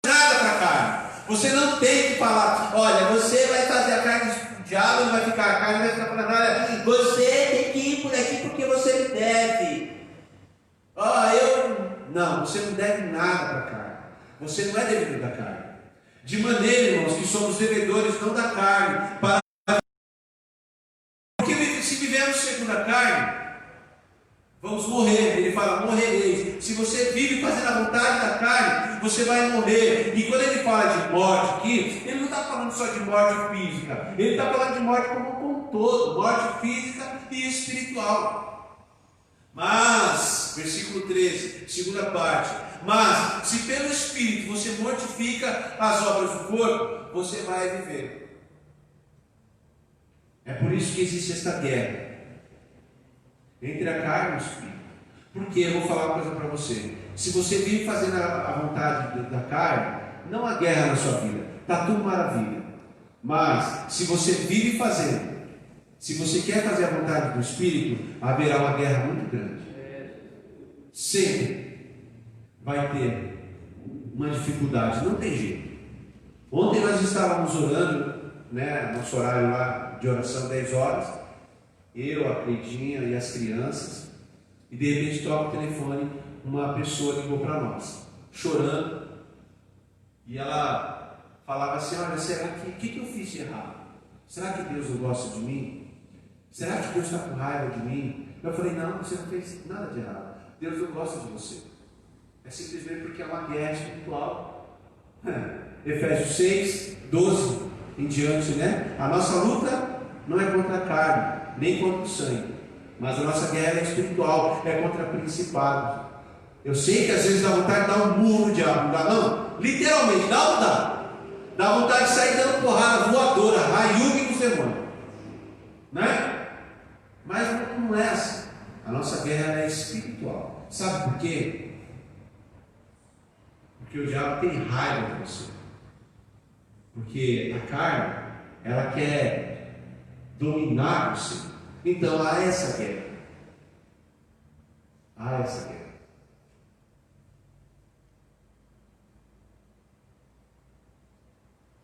tem nada para a carne. Você não tem que falar, olha, você vai fazer a carne do diabo, não vai ficar a carne, não vai ficar para nada. Você tem que ir por aqui porque você me deve. Não, você não deve nada para a carne. Você não é devedor da carne. De maneira, irmãos, que somos devedores não da carne, porque se vivemos segundo a carne, vamos morrer. Ele fala, morrereis. Se você vive fazendo a vontade da carne, você vai morrer. E quando ele fala de morte aqui, ele não está falando só de morte física, ele está falando de morte como um todo, morte física e espiritual. Mas, versículo 13, segunda parte, mas se pelo Espírito você mortifica as obras do corpo, você vai viver. É por isso que existe esta guerra entre a carne e o Espírito. Porque eu vou falar uma coisa para você: se você vive fazendo a vontade da carne, não há guerra na sua vida, está tudo maravilha. Mas se você vive fazendo, se você quer fazer a vontade do Espírito, haverá uma guerra muito grande. Sempre vai ter uma dificuldade, não tem jeito. Ontem nós estávamos orando, nosso horário lá de oração 10 horas, eu, a Cleitinha e as crianças, e de repente toca o telefone, uma pessoa ligou para nós, chorando, e ela falava assim, olha, será que eu fiz de errado? Será que Deus não gosta de mim? Será que Deus está com raiva de mim? Eu falei, não, você não fez nada de errado. Deus não gosta de você. É simplesmente porque é uma guerra espiritual. Efésios 6, 12 em diante, A nossa luta não é contra a carne, nem contra o sangue, mas a nossa guerra é espiritual, é contra principados. Eu sei que às vezes dá vontade de dar um murro no diabo, não dá não? Literalmente, dá ou não dá? Dá vontade de sair dando porrada voadora, raiuga com os demônios. Mas não é assim. A nossa guerra é espiritual. Sabe por quê? Porque o diabo tem raiva de você. Porque a carne, ela quer dominar você. Então há essa guerra. Há essa guerra.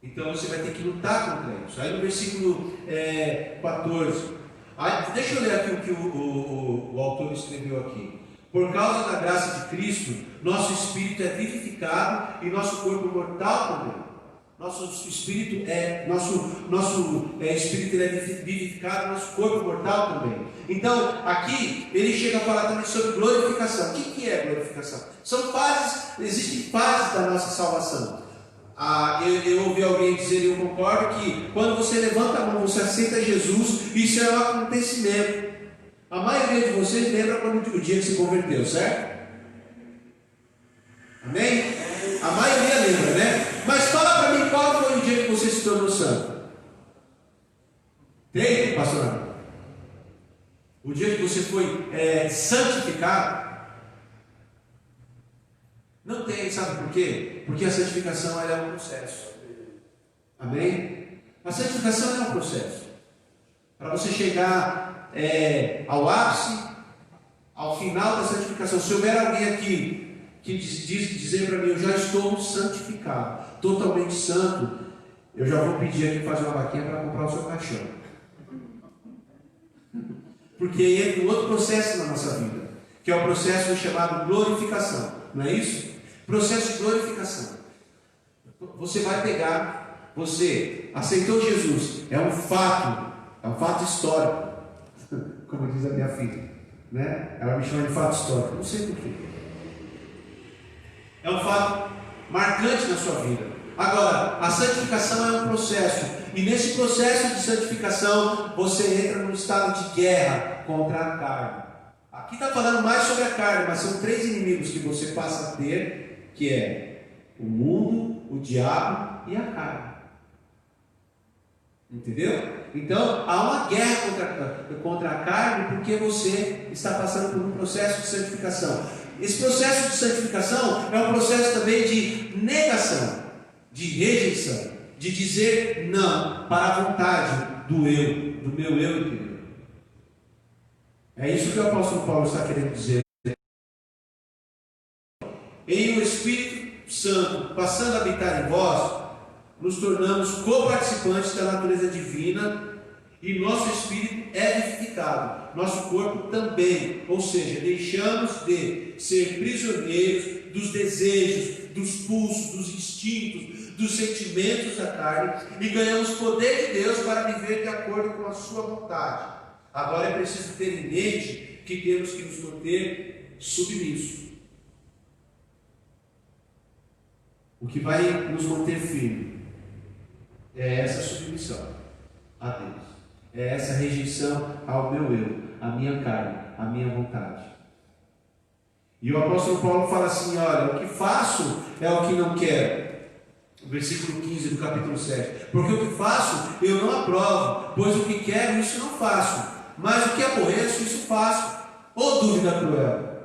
Então você vai ter que lutar contra isso. Aí no versículo 14. Deixa eu ler aqui o que o autor escreveu aqui. Por causa da graça de Cristo, nosso espírito é vivificado e nosso corpo mortal também. Nosso espírito espírito é vivificado, nosso corpo mortal também. Então, aqui ele chega a falar também sobre glorificação. O que é glorificação? São fases, existem fases da nossa salvação. Eu ouvi alguém dizer, e eu concordo, que quando você levanta a mão, você aceita Jesus, isso é um acontecimento. A maioria de vocês lembra quando o dia que se converteu, certo? Amém? A maioria lembra, né? Mas fala para mim, qual foi o dia que você se tornou santo? Tem, pastor? O dia que você foi santificado? Não tem, sabe por quê? Porque a santificação é um processo. Amém? A santificação é um processo. Para você chegar ao ápice, ao final da santificação. Se houver alguém aqui que dizer para mim, eu já estou santificado, totalmente santo, eu já vou pedir aqui fazer uma vaquinha para comprar o seu caixão. Porque entra um outro processo na nossa vida, que é o processo chamado glorificação, não é isso? Processo de glorificação. Você vai pegar, você aceitou Jesus, é um fato histórico, como diz a minha filha, né? Ela me chama de fato histórico, não sei porquê. É um fato marcante na sua vida. Agora, a santificação é um processo, e nesse processo de santificação você entra num estado de guerra contra a carne. Aqui está falando mais sobre a carne, mas são 3 inimigos que você passa a ter, que é o mundo, o diabo e a carne. Entendeu? Então há uma guerra contra a carne, porque você está passando por um processo de santificação. Esse processo de santificação é um processo também de negação, de rejeição, de dizer não para a vontade do eu, do meu eu interior. É isso que o apóstolo Paulo está querendo dizer. Em o Espírito Santo passando a habitar em vós, nos tornamos coparticipantes da natureza divina, e nosso espírito é vivificado, nosso corpo também, ou seja, deixamos de ser prisioneiros dos desejos, dos pulsos, dos instintos, dos sentimentos da carne, e ganhamos poder de Deus para viver de acordo com a sua vontade. Agora é preciso ter em mente que temos que nos manter submissos. O que vai nos manter firmes é essa submissão a Deus, é essa rejeição ao meu eu, à minha carne, à minha vontade. E o apóstolo Paulo fala assim: olha, o que faço é o que não quero. O versículo 15 do capítulo 7. Porque o que faço eu não aprovo, pois o que quero isso não faço, mas o que aborreço isso faço. Ô dúvida cruel!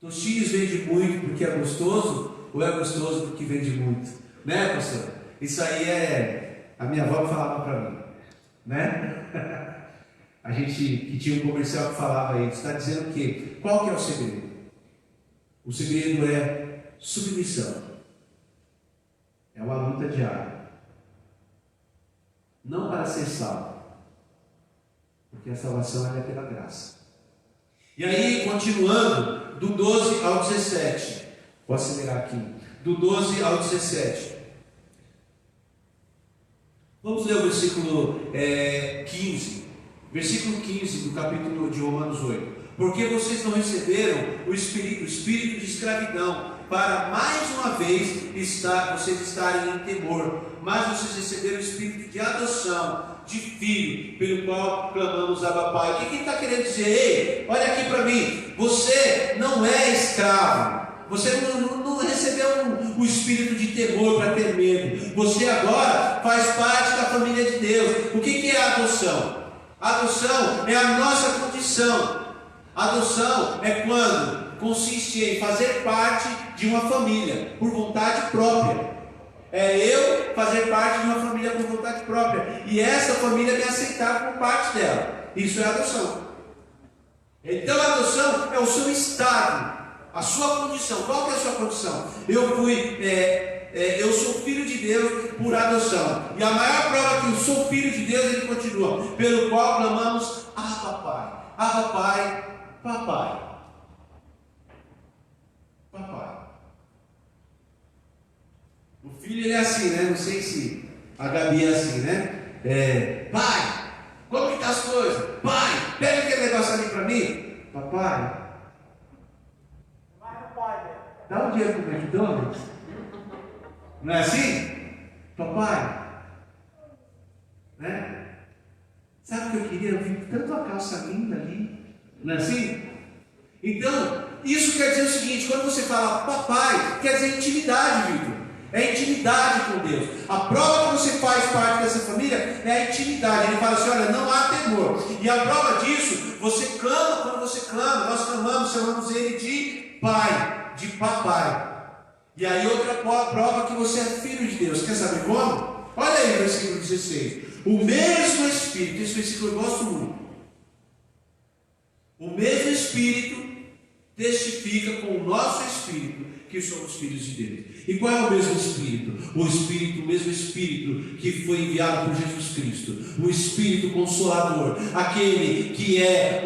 Tostinhos vende muito porque é gostoso, ou é gostoso porque vende muito? Né, pastor? Isso aí a minha avó falava para mim, né? A gente que tinha um comercial que falava isso, está dizendo que qual que é o segredo? O segredo é submissão. É uma luta diária. Não para ser salvo, porque a salvação é pela graça. E aí, continuando, do 12 ao 17, vou acelerar aqui, do 12 ao 17. Vamos ler o versículo 15. Versículo 15 do capítulo de Romanos 8. Porque vocês não receberam o espírito de escravidão, para mais uma vez vocês estarem em temor, mas vocês receberam o espírito de adoção, de filho, pelo qual clamamos Abba Pai. O que ele está querendo dizer? Ei, olha aqui para mim, você não é escravo, você não recebeu o espírito de temor para ter medo, você agora faz parte da família de Deus. O que é a adoção? A adoção é a nossa condição. A adoção é quando consiste em fazer parte de uma família por vontade própria. É eu fazer parte de uma família por vontade própria, e essa família me aceitar como parte dela. Isso é adoção. Então a adoção é o seu estado, a sua condição. Qual que é a sua condição? Eu sou filho de Deus por adoção, e a maior prova que eu sou filho de Deus, ele continua, pelo qual clamamos Abba Pai. Abba Pai, papai. Papai. O filho ele é assim, né? Não sei se a Gabi é assim, né? Pai, como que tá as coisas? Pai, pega aquele negócio ali para mim. Papai, dá um dinheiro pro McDonald's. Não é assim? Papai, né? Sabe o que eu queria? Eu vi tanto a calça linda ali. Não é assim? Então, isso quer dizer o seguinte: quando você fala papai, quer dizer intimidade, Vitor. É intimidade com Deus. A prova que você faz parte dessa família é a intimidade. Ele fala assim: olha, não há temor. E a prova disso, você clama quando você clama. Nós clamamos, chamamos ele de pai, de papai. E aí outra prova que você é filho de Deus. Quer saber como? Olha aí o versículo 16. O mesmo Espírito, esse versículo eu gosto muito. O mesmo Espírito testifica com o nosso Espírito que somos filhos de Deus. E qual é o mesmo Espírito? O mesmo Espírito que foi enviado por Jesus Cristo. O Espírito Consolador. Aquele que é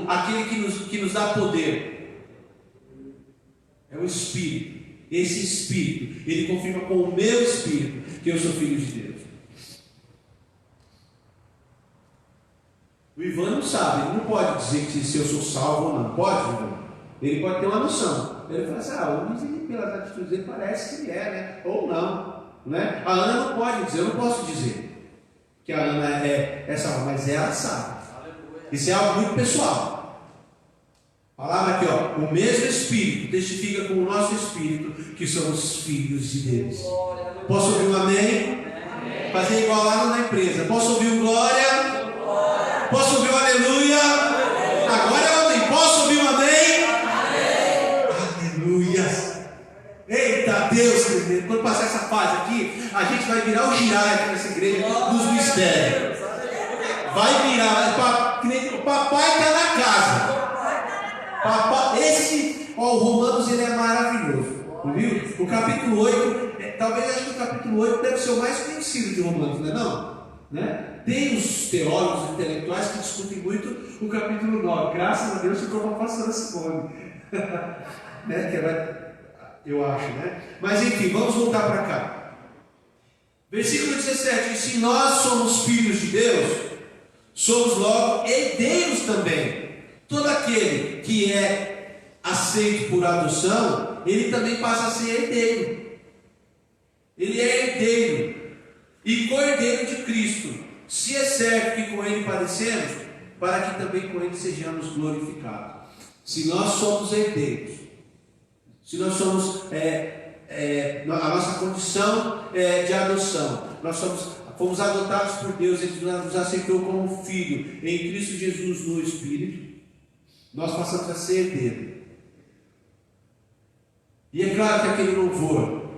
aquele que nos dá poder. É o Espírito. Esse Espírito, ele confirma com o meu Espírito que eu sou filho de Deus. O Ivan não sabe, ele não pode dizer que se eu sou salvo ou não. Pode, Ivan? Ele pode ter uma noção. Ele fala assim: o Luiz, pelas atitudes dele, parece que ele é, né? Ou não, né? A Ana não pode dizer, eu não posso dizer que a Ana é salva, mas ela sabe. Isso é algo muito pessoal. A palavra aqui, ó, o mesmo Espírito testifica com o nosso Espírito que somos filhos de Deus. Posso ouvir um amém? Fazer igual lá na empresa. Posso ouvir um glória? Posso ouvir um aleluia? Agora eu amém. Posso ouvir um amém? Aleluia. Eita Deus, querido. Quando passar essa fase aqui, a gente vai virar o girar aqui nessa igreja dos mistérios. Vai virar. O papai está na casa. O Romanos ele é maravilhoso, viu? O capítulo 8, talvez acho que o capítulo 8 deve ser o mais conhecido de Romanos, não é não? Né? Tem os teólogos intelectuais que discutem muito o capítulo 9, graças a Deus ficou para a pastora Simone, né? Eu acho, né? Mas enfim, vamos voltar para cá. Versículo 17: e se nós somos filhos de Deus, somos logo herdeiros também. Todo aquele que é aceito por adoção, ele também passa a ser herdeiro. Ele é herdeiro e co-herdeiro de Cristo, se é certo que com ele padecemos, para que também com ele sejamos glorificados. Se nós somos herdeiros, se nós somos a nossa condição de adoção, nós fomos adotados por Deus, Ele nos aceitou como filho em Cristo Jesus no Espírito. Nós passamos a ser herdeiro. E é claro que aquele louvor,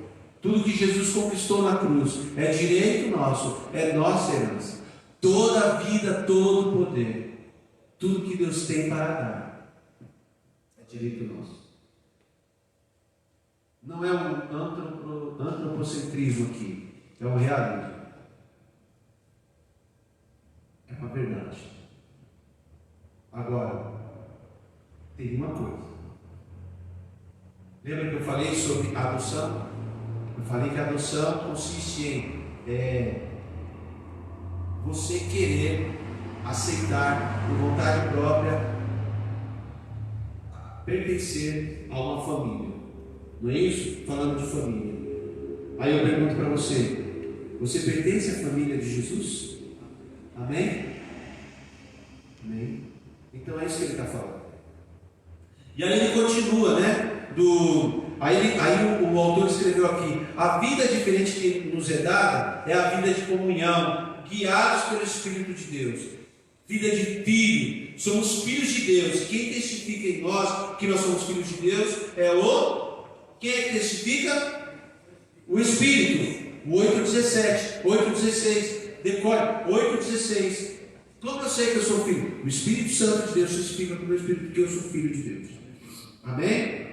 tudo que Jesus conquistou na cruz, é direito nosso, é nossa herança. Toda a vida, todo o poder, tudo que Deus tem para dar, é direito nosso. Não é um antropocentrismo aqui, é um realismo. É uma verdade. Agora, tem uma coisa. Lembra que eu falei sobre adoção? Eu falei que a adoção consiste em você querer aceitar por vontade própria pertencer a uma família. Não é isso? Falando de família. Aí eu pergunto para você: você pertence à família de Jesus? Amém? Amém? Então é isso que ele está falando. E aí ele continua, né? Aí o autor escreveu aqui: a vida diferente que nos é dada é a vida de comunhão, guiados pelo Espírito de Deus. Vida de filho, somos filhos de Deus. Quem testifica em nós que nós somos filhos de Deus é quem é que testifica? O Espírito. O 8,17, 8,16, decore, 8,16. Como eu sei que eu sou filho? O Espírito Santo de Deus testifica com o meu Espírito que eu sou filho de Deus. Amém?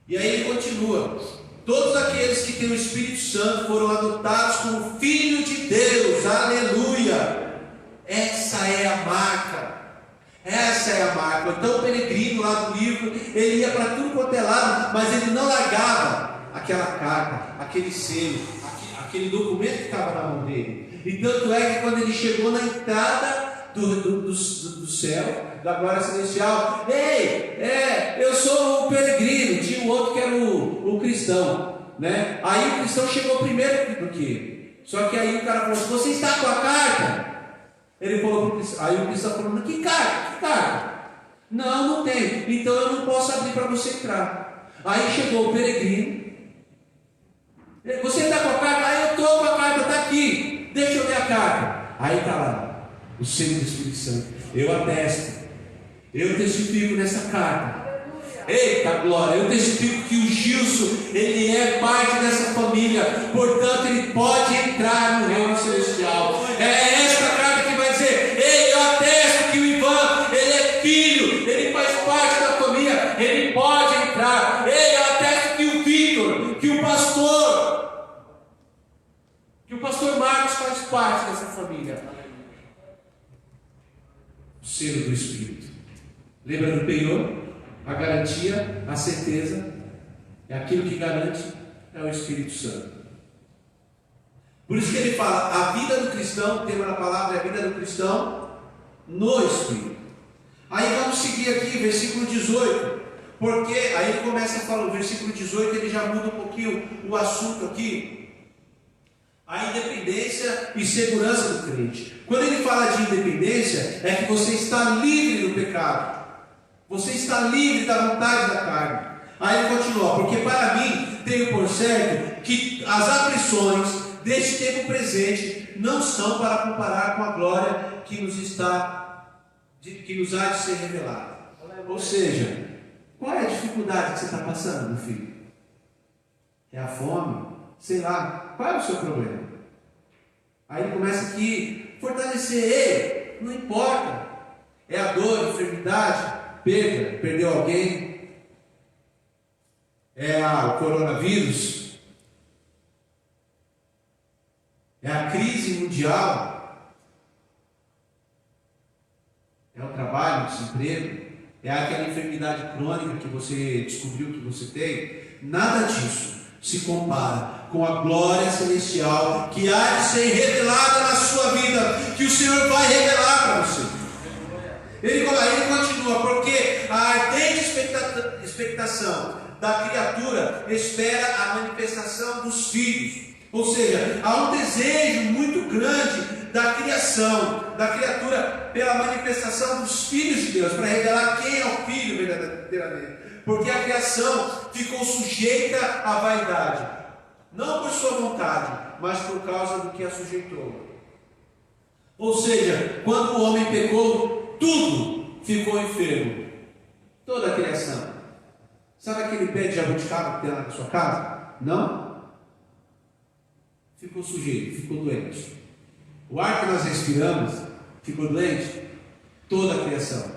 E aí ele continua: todos aqueles que têm o Espírito Santo foram adotados como filho de Deus. Aleluia! Essa é a marca. Essa é a marca. Então o peregrino lá do livro, ele ia para tudo quanto é lado, mas ele não largava. aquela carta, aquele selo, aquele documento que estava na mão dele. E tanto é que quando ele chegou na entrada do céu, da glória celestial, ei, eu sou o peregrino, tinha o outro que era o cristão, né? Aí o cristão chegou primeiro do que ele. Só que aí o cara falou assim: você está com a carta? Ele falou pro cristão, aí o cristão falou: que carta? Que carta? Não tem, então eu não posso abrir para você entrar. Aí chegou o peregrino: você está com a carta? Aí eu estou com a carta, está aqui, deixa eu ver a carta. Aí está lá o selo do Espírito Santo. Eu atesto, eu testifico nessa carta. Eita glória, eu testifico que o Gilson, ele é parte dessa família, portanto ele pode entrar no reino celestial. É esta carta que vai dizer: ei, eu atesto que o Ivan, ele é filho, ele faz parte da família, ele pode entrar. Ei, eu atesto que o Victor, que o pastor Marcos faz parte dessa família. O selo do Espírito. Lembra do penhor? A garantia, a certeza, é aquilo que garante, é o Espírito Santo. Por isso que ele fala: a vida do cristão, o tema da palavra é a vida do cristão no Espírito. Aí vamos seguir aqui, versículo 18, porque aí ele começa a falar, o versículo 18, ele já muda um pouquinho o assunto aqui. A independência e segurança do crente. Quando ele fala de independência, é que você está livre do pecado. Você está livre da vontade da carne. Aí ele continua: porque para mim tenho por certo que as aflições deste tempo presente não são para comparar com a glória que nos há de ser revelada. Ou seja, qual é a dificuldade que você está passando, meu filho? É a fome? Sei lá, qual é o seu problema? Aí ele começa aqui a fortalecer: ei, não importa. É a dor, a enfermidade, perda, perdeu alguém, é o coronavírus, é a crise mundial, é o trabalho, o desemprego, é aquela enfermidade crônica que você descobriu que você tem. Nada disso se compara com a glória celestial que há de ser revelada na sua vida, que o Senhor vai revelar para você. Ele continua: porque a ardente expectação da criatura espera a manifestação dos filhos. Ou seja, há um desejo muito grande da criação, da criatura, pela manifestação dos filhos de Deus, para revelar quem é o filho verdadeiramente. Porque a criação ficou sujeita à vaidade, não por sua vontade, mas por causa do que a sujeitou. Ou seja, quando o homem pecou, tudo ficou enfermo. Toda a criação. Sabe aquele pé de jabuticaba que tem lá na sua casa? Não? Ficou sujeito, ficou doente. O ar que nós respiramos ficou doente. Toda a criação.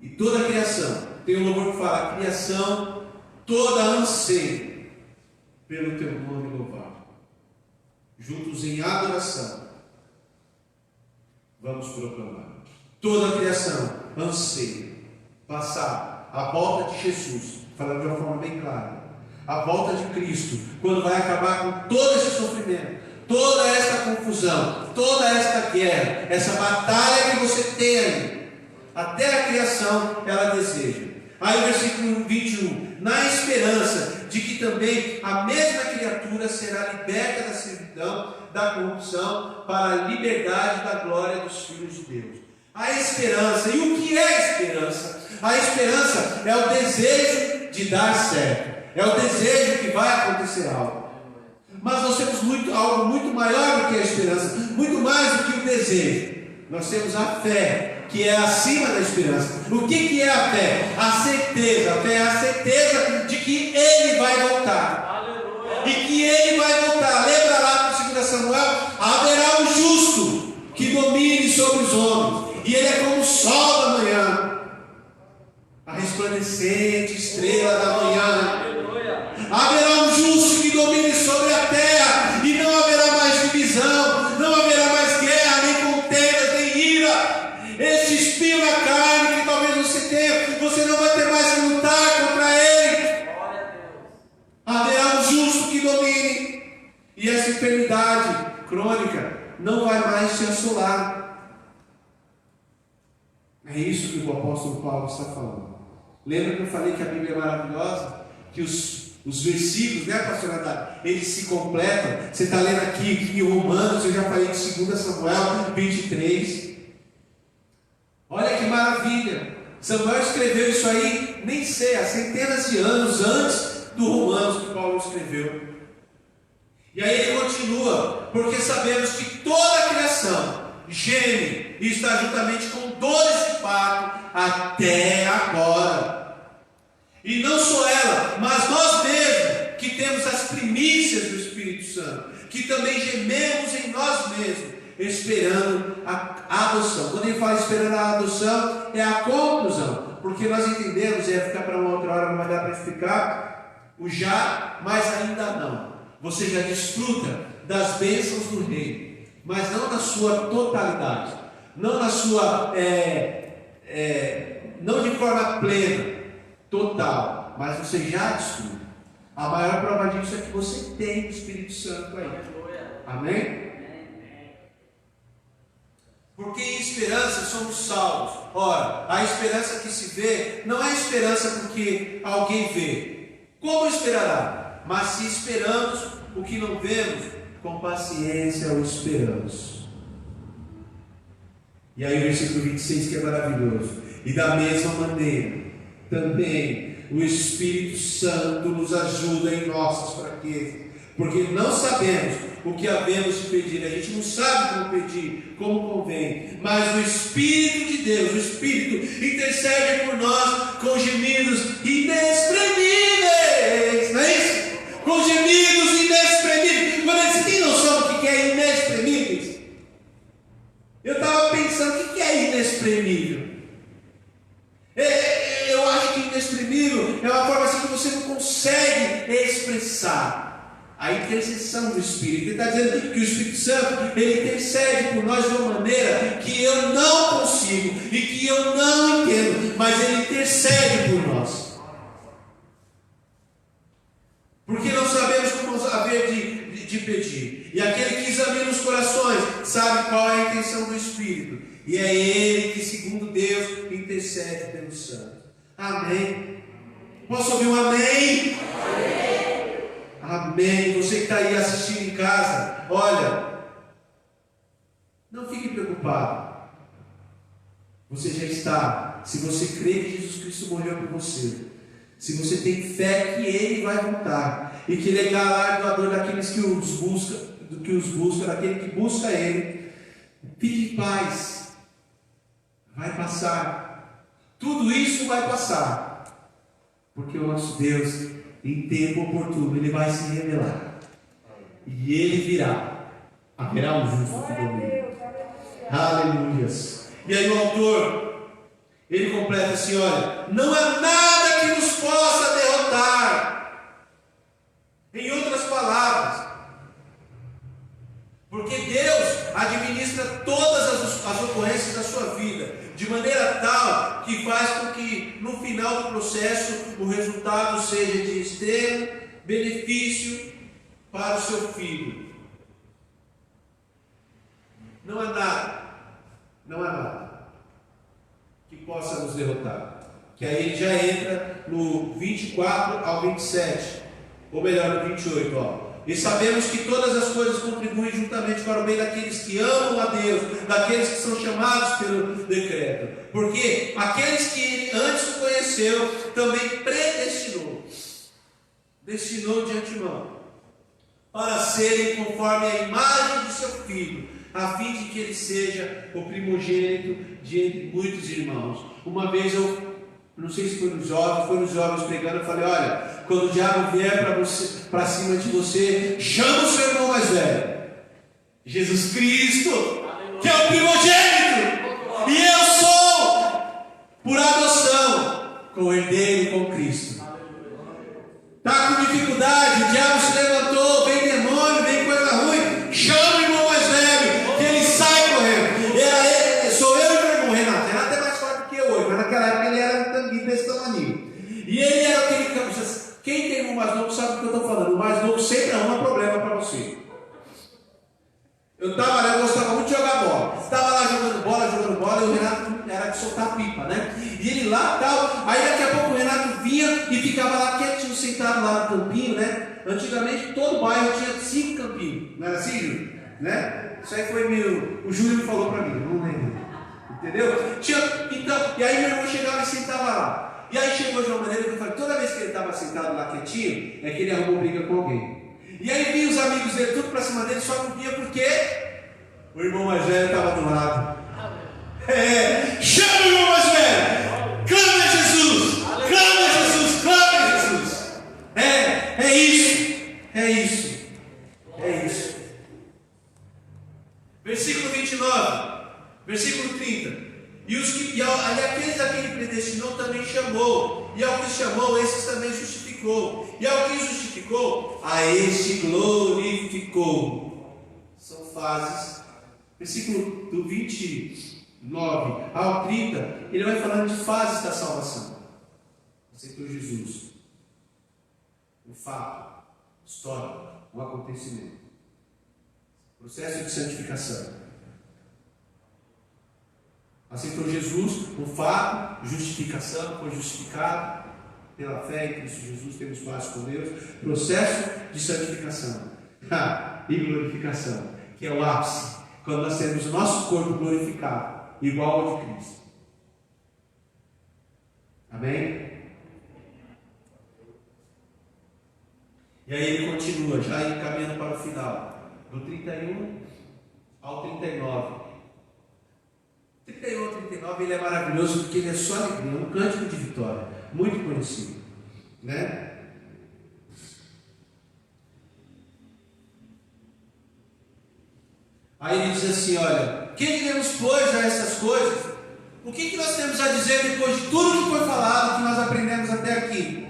E toda a criação. Tem um louvor que fala: a criação toda anseia pelo teu nome louvado. Juntos em adoração, vamos proclamar. Toda a criação anseia passar a volta de Jesus, falando de uma forma bem clara, a volta de Cristo, quando vai acabar com todo esse sofrimento, toda esta confusão, toda esta guerra, essa batalha que você tem aí. Até a criação ela deseja. Aí o versículo 21: na esperança de que também a mesma criatura será liberta da servidão, da corrupção, para a liberdade da glória dos filhos de Deus. A esperança. E o que é a esperança? A esperança é o desejo de dar certo, é o desejo que vai acontecer algo. Mas nós temos algo muito maior do que a esperança, muito mais do que o desejo. Nós temos a fé, que é acima da esperança. O que é a fé? A certeza. A fé é a certeza de que Ele vai voltar. Aleluia. E que Ele vai voltar. Lembra lá no 2 Samuel? Haverá um justo que domine sobre os homens, e Ele é como o sol da manhã, a resplandecente estrela da manhã. Aleluia. Haverá um justo que domine sobre a terra, e não haverá mais divisão, não haverá mais guerra, nem contendas, nem ira. Esse espinho na carne que talvez você tenha, você não vai ter mais que lutar contra ele. enfermidade crônica não vai mais te assolar. É isso que o apóstolo Paulo está falando. Lembra que eu falei que a Bíblia é maravilhosa? Que os versículos, né, pastor Natália, eles se completam. Você está lendo aqui em Romanos, eu já falei de 2 Samuel 23. Olha que maravilha. Samuel escreveu isso aí, nem sei, há centenas de anos antes do Romanos que Paulo escreveu. E aí ele continua, porque sabemos que toda a criação geme e está juntamente com dores de parto até agora. E não só ela, mas nós mesmos, que temos as primícias do Espírito Santo, que também gememos em nós mesmos, esperando a adoção. Quando ele fala esperando a adoção, é a conclusão, porque nós entendemos, ia ficar para uma outra hora, não vai dar para explicar, o já, mas ainda não. Você já desfruta das bênçãos do reino, mas não na sua totalidade, não na sua, não de forma plena, total, mas você já desfruta. A maior prova disso é que você tem o Espírito Santo aí. Amém? Porque em esperança somos salvos. Ora, a esperança que se vê não é esperança porque alguém vê. Como esperará? Mas se esperamos o que não vemos, com paciência o esperamos. E aí o versículo 26 que é maravilhoso. E da mesma maneira, também o Espírito Santo nos ajuda em nossas fraquezas. Porque não sabemos o que havemos de pedir. A gente não sabe como pedir, como convém. Mas o Espírito de Deus, o Espírito, intercede por nós com gemidos inexprimíveis. Não é isso? Com gemidos inexprimíveis. Quando você tem noção do que é inexprimíveis? Eu estava pensando, o que é inexprimível? Eu acho que inexprimível é uma forma assim que você não consegue expressar. A intercessão do Espírito. Ele está dizendo que o Espírito Santo, ele intercede por nós de uma maneira que eu não consigo e que eu não entendo, mas ele intercede por nós. Porque não sabemos como haver de pedir. E aquele que examina os corações sabe qual é a intenção do Espírito. E é ele que, segundo Deus, intercede pelo santo. Amém. Posso ouvir um amém? Amém. Amém. Você que está aí assistindo em casa, olha, não fique preocupado. Você já está. Se você crê que Jesus Cristo morreu por você, se você tem fé que Ele vai voltar e que Ele é galardoador daqueles que os busca, daquele que busca Ele, fique em paz. Vai passar. Tudo isso vai passar, porque o nosso Deus, em tempo oportuno, Ele vai se revelar. E Ele virá. Haverá um justo que domine. Aleluias. E aí o autor, ele completa assim, olha, não há nada que nos possa derrotar. Em outras palavras, porque Deus administra todas as ocorrências da sua vida de maneira tal que faz com que no final do processo o resultado seja de extremo benefício para o seu filho. Não há nada que possa nos derrotar. Que aí ele já entra no 24 ao 27, ou melhor, no 28, ó. E sabemos que todas as coisas contribuem juntamente para o bem daqueles que amam a Deus, daqueles que são chamados pelo decreto. Porque aqueles que Ele antes conheceu, também destinou de antemão, para serem conforme a imagem de seu Filho, a fim de que Ele seja o primogênito de entre muitos irmãos. Uma vez eu, não sei se foi nos jovens pregando, eu falei, olha, quando o diabo vier para cima de você, chama o seu irmão mais velho, Jesus Cristo, que é o primogênito, e eu sou, por adoção, co-herdeiro com Cristo. Está com dificuldade, o diabo se levantou, vem demônio, vem coisa ruim, chama o irmão mais velho, que ele sai correndo. Sou eu e meu irmão Renato. Renato é mais forte que eu hoje, mas naquela época ele era um tanguinho desse tamanho. E ele era aquele que, quem tem irmão mais novo sabe do que eu estou falando. O mais novo sempre arruma problema para você. Eu gostava muito de jogar bola. Estava lá jogando bola, e o Renato era de soltar pipa, né? E ele lá tal, aí daqui a pouco o Renato vinha e ficava lá quietinho, sentado lá no campinho, né? Antigamente todo bairro tinha 5 campinhos, não era assim, Júlio? Né? Isso aí foi o Júlio que falou para mim, eu não lembro. Entendeu? Então, e aí meu irmão chegava e sentava lá. E aí chegou de uma maneira que eu falei, toda vez que ele estava sentado lá quietinho, é que ele arrumou briga com alguém. E aí vinha os amigos dele tudo para cima dele, só não vinha porque o irmão mais velho estava do lado. Chama o irmão mais velho! Clama a Jesus! Clama a Jesus! Clama a Jesus! É isso. Versículo 29, versículo 30. E aqueles a quem ele predestinou também chamou, e ao que chamou, esses também justificou, e ao que justificou, a este glorificou. São fases. Versículo do 29 ao 30, ele vai falando de fases da salvação. Aceitou Jesus, um fato, história, um acontecimento, processo de santificação. Aceitou Jesus, um fato, justificação, foi justificado pela fé em Cristo Jesus, temos paz com Deus, processo de santificação e glorificação, que é o ápice, quando nós temos o nosso corpo glorificado, igual ao de Cristo. Amém? E aí ele continua, já caminhando para o final, do 31 ao 39. 31 ao 39 ele é maravilhoso porque ele é só alegria, um cântico de vitória, muito conhecido, né? Aí ele diz assim, olha, que diremos pois a essas coisas? O que nós temos a dizer depois de tudo que foi falado, que nós aprendemos até aqui?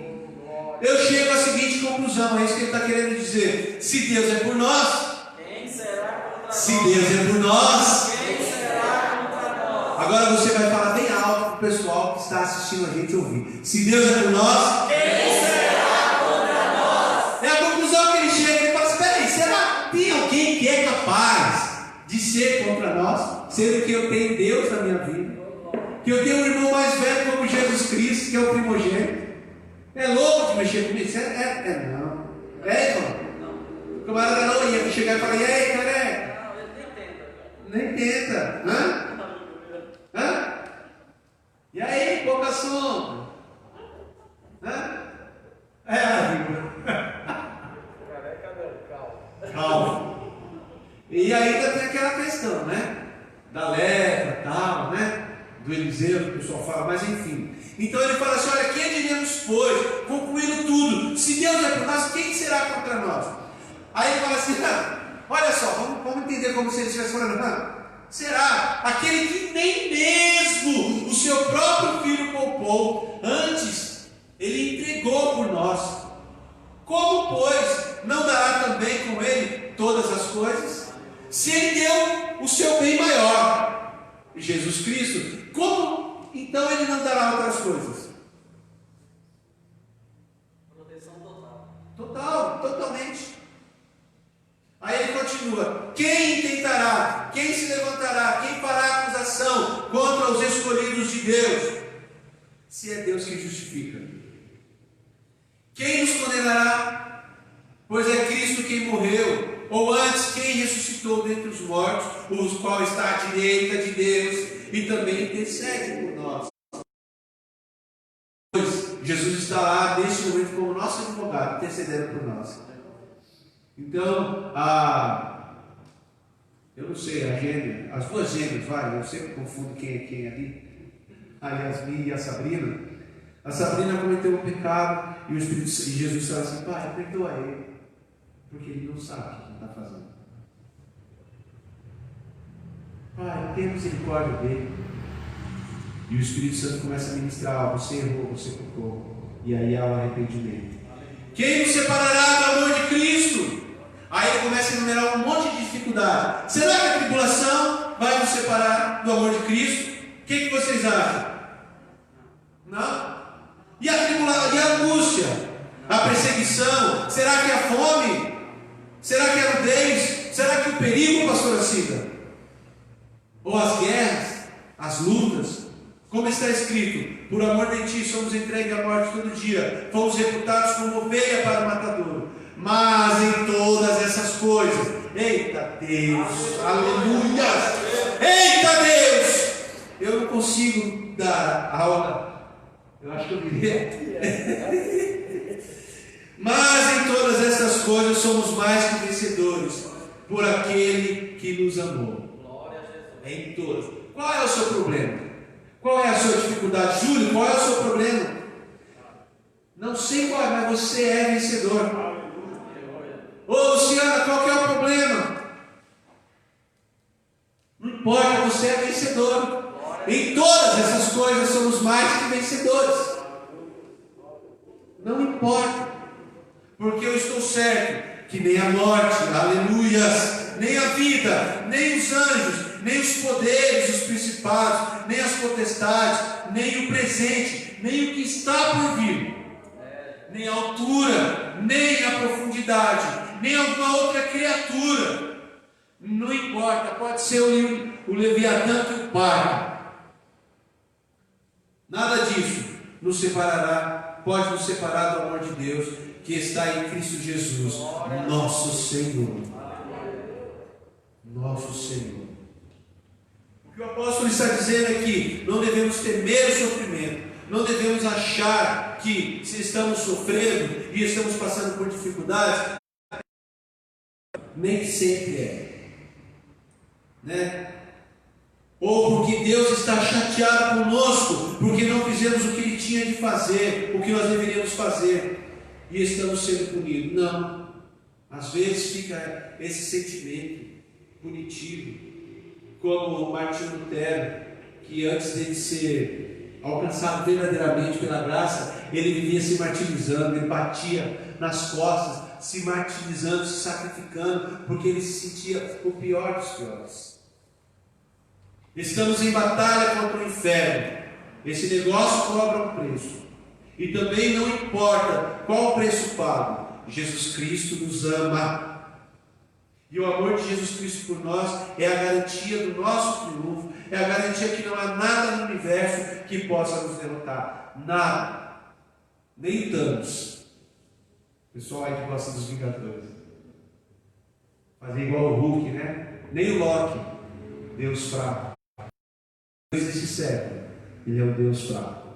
Eu chego à seguinte conclusão, é isso que ele está querendo dizer. Se Deus é por nós, quem será contra nós? Se Deus é por nós, quem será contra nós? Agora você vai falar bem alto para o pessoal que está assistindo a gente ouvir. Se Deus é por nós, quem será contra nós? É a conclusão que ele chega. Ele fala assim, peraí, será que tem alguém que é capaz de ser contra nós, sendo que eu tenho Deus na minha vida, que eu tenho um irmão mais velho como Jesus Cristo, que é o primogênito? É louco de mexer comigo? Não. Irmão? O camarada não ia chegar e falar, e aí, careca? Nem tenta. Hã? E aí, pouca sombra? Calma. E ainda tem aquela questão, né? Da lepra, tal, né? Do Eliseu, que o pessoal fala, mas enfim. Então ele fala assim, olha, quem diremos pois, concluindo tudo, se Deus é por nós, quem será contra nós? Aí ele fala assim, olha só, vamos entender como se ele estivesse falando, será aquele que nem mesmo o seu próprio filho poupou, antes ele entregou por nós, como pois não dará também com ele todas as coisas? Se ele deu o seu bem maior, Jesus Cristo, como então ele não dará outras coisas? Proteção total. Totalmente. Aí ele continua, quem tentará, quem se levantará, quem fará acusação contra os escolhidos de Deus? Se é Deus que justifica. Quem nos condenará? Pois é Cristo quem morreu, ou antes quem ressuscitou dentre os mortos, o qual está à direita de Deus e também intercede por nós. Pois Jesus está lá neste momento como nosso advogado, intercedendo por nós. Então, eu não sei, a gêmea, as duas gêmeas, eu sempre confundo quem é quem ali, a Yasmin e a Sabrina. A Sabrina cometeu um pecado e o Espírito e Jesus fala assim, pai, perdoa ele, porque ele não sabe o que ele está fazendo. Pai, tenha misericórdia dele. E o Espírito Santo começa a ministrar, você errou, você pecou. E aí há o arrependimento. Quem nos separará do amor de Cristo? Aí ele começa a enumerar um monte de dificuldades. Será que a tribulação vai nos separar do amor de Cristo? O que vocês acham? Não? E a angústia? A perseguição? Será que a fome? Será que a nudez? Será que o o perigo, pastora Cida? Ou as guerras, as lutas? Como está escrito: por amor de ti somos entregues à morte todo dia, fomos reputados como ovelha para o matadouro. Mas em todas essas coisas, eita Deus, aleluia, eita Deus, eu não consigo dar aula, eu acho que eu virei. Mas em todas essas coisas somos mais que vencedores, por aquele que nos amou. Em todas. Qual é o seu problema? Qual é a sua dificuldade? Júlio, qual é o seu problema? Não sei qual é, mas você é vencedor. Ô Luciana, qual que é o problema? Não importa, você é vencedor. Em todas essas coisas somos mais que vencedores. Não importa, porque eu estou certo que nem a morte, aleluias, nem a vida, nem os anjos, nem os poderes, os principados, nem as potestades, nem o presente, nem o que está por vir, nem a altura, nem a profundidade, nem alguma outra criatura, não importa, pode ser o Leviatã que o parta, nada disso nos separará, pode nos separar do amor de Deus que está em Cristo Jesus, nosso Senhor. Nosso Senhor. O que o apóstolo está dizendo é que não devemos temer o sofrimento, não devemos achar que se estamos sofrendo e estamos passando por dificuldades, nem sempre é, né? Ou porque Deus está chateado conosco, porque não fizemos o que Ele tinha de fazer, o que nós deveríamos fazer, e estamos sendo punidos. Não, às vezes fica esse sentimento punitivo, como Martinho Lutero, que antes de ser alcançado verdadeiramente pela graça, ele vivia se martirizando, ele batia nas costas, se martirizando, se sacrificando, porque ele se sentia o pior dos piores. Estamos em batalha contra o inferno. Esse negócio cobra um preço. E também não importa qual o preço pago, Jesus Cristo nos ama. E o amor de Jesus Cristo por nós é a garantia do nosso triunfo, é a garantia que não há nada no universo que possa nos derrotar. Nada. Nem Thanos. O pessoal aí que gosta dos Vingadores. Fazer igual o Hulk, né? Nem o Loki. Deus fraco. Deus desse século, Ele é o Deus fraco.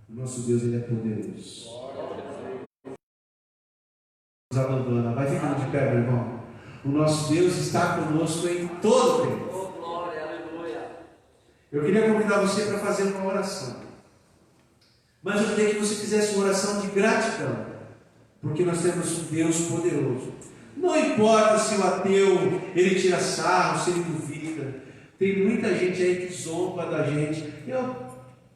O nosso Deus, Ele é poderoso. Nos abandona. Vai ficando de pé, meu irmão. O nosso Deus está conosco em todo o tempo. Eu queria convidar você para fazer uma oração. Mas eu queria que você fizesse uma oração de gratidão. Porque nós temos um Deus poderoso. Não importa se o ateu, ele tira sarro, se ele duvida. Tem muita gente aí que zomba da gente. Eu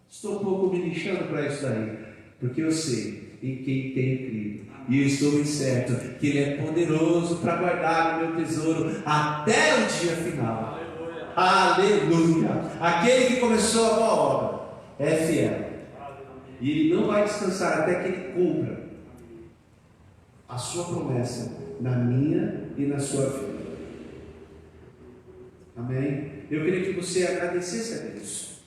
estou um pouco me lixando para isso daí. Porque eu sei em quem tem crido. E eu estou bem certo que Ele é poderoso para guardar o meu tesouro até o dia final. Aleluia! Aquele que começou a boa obra é fiel. E Ele não vai descansar até que Ele cumpra a sua promessa na minha e na sua vida. Amém? Eu queria que você agradecesse a Deus.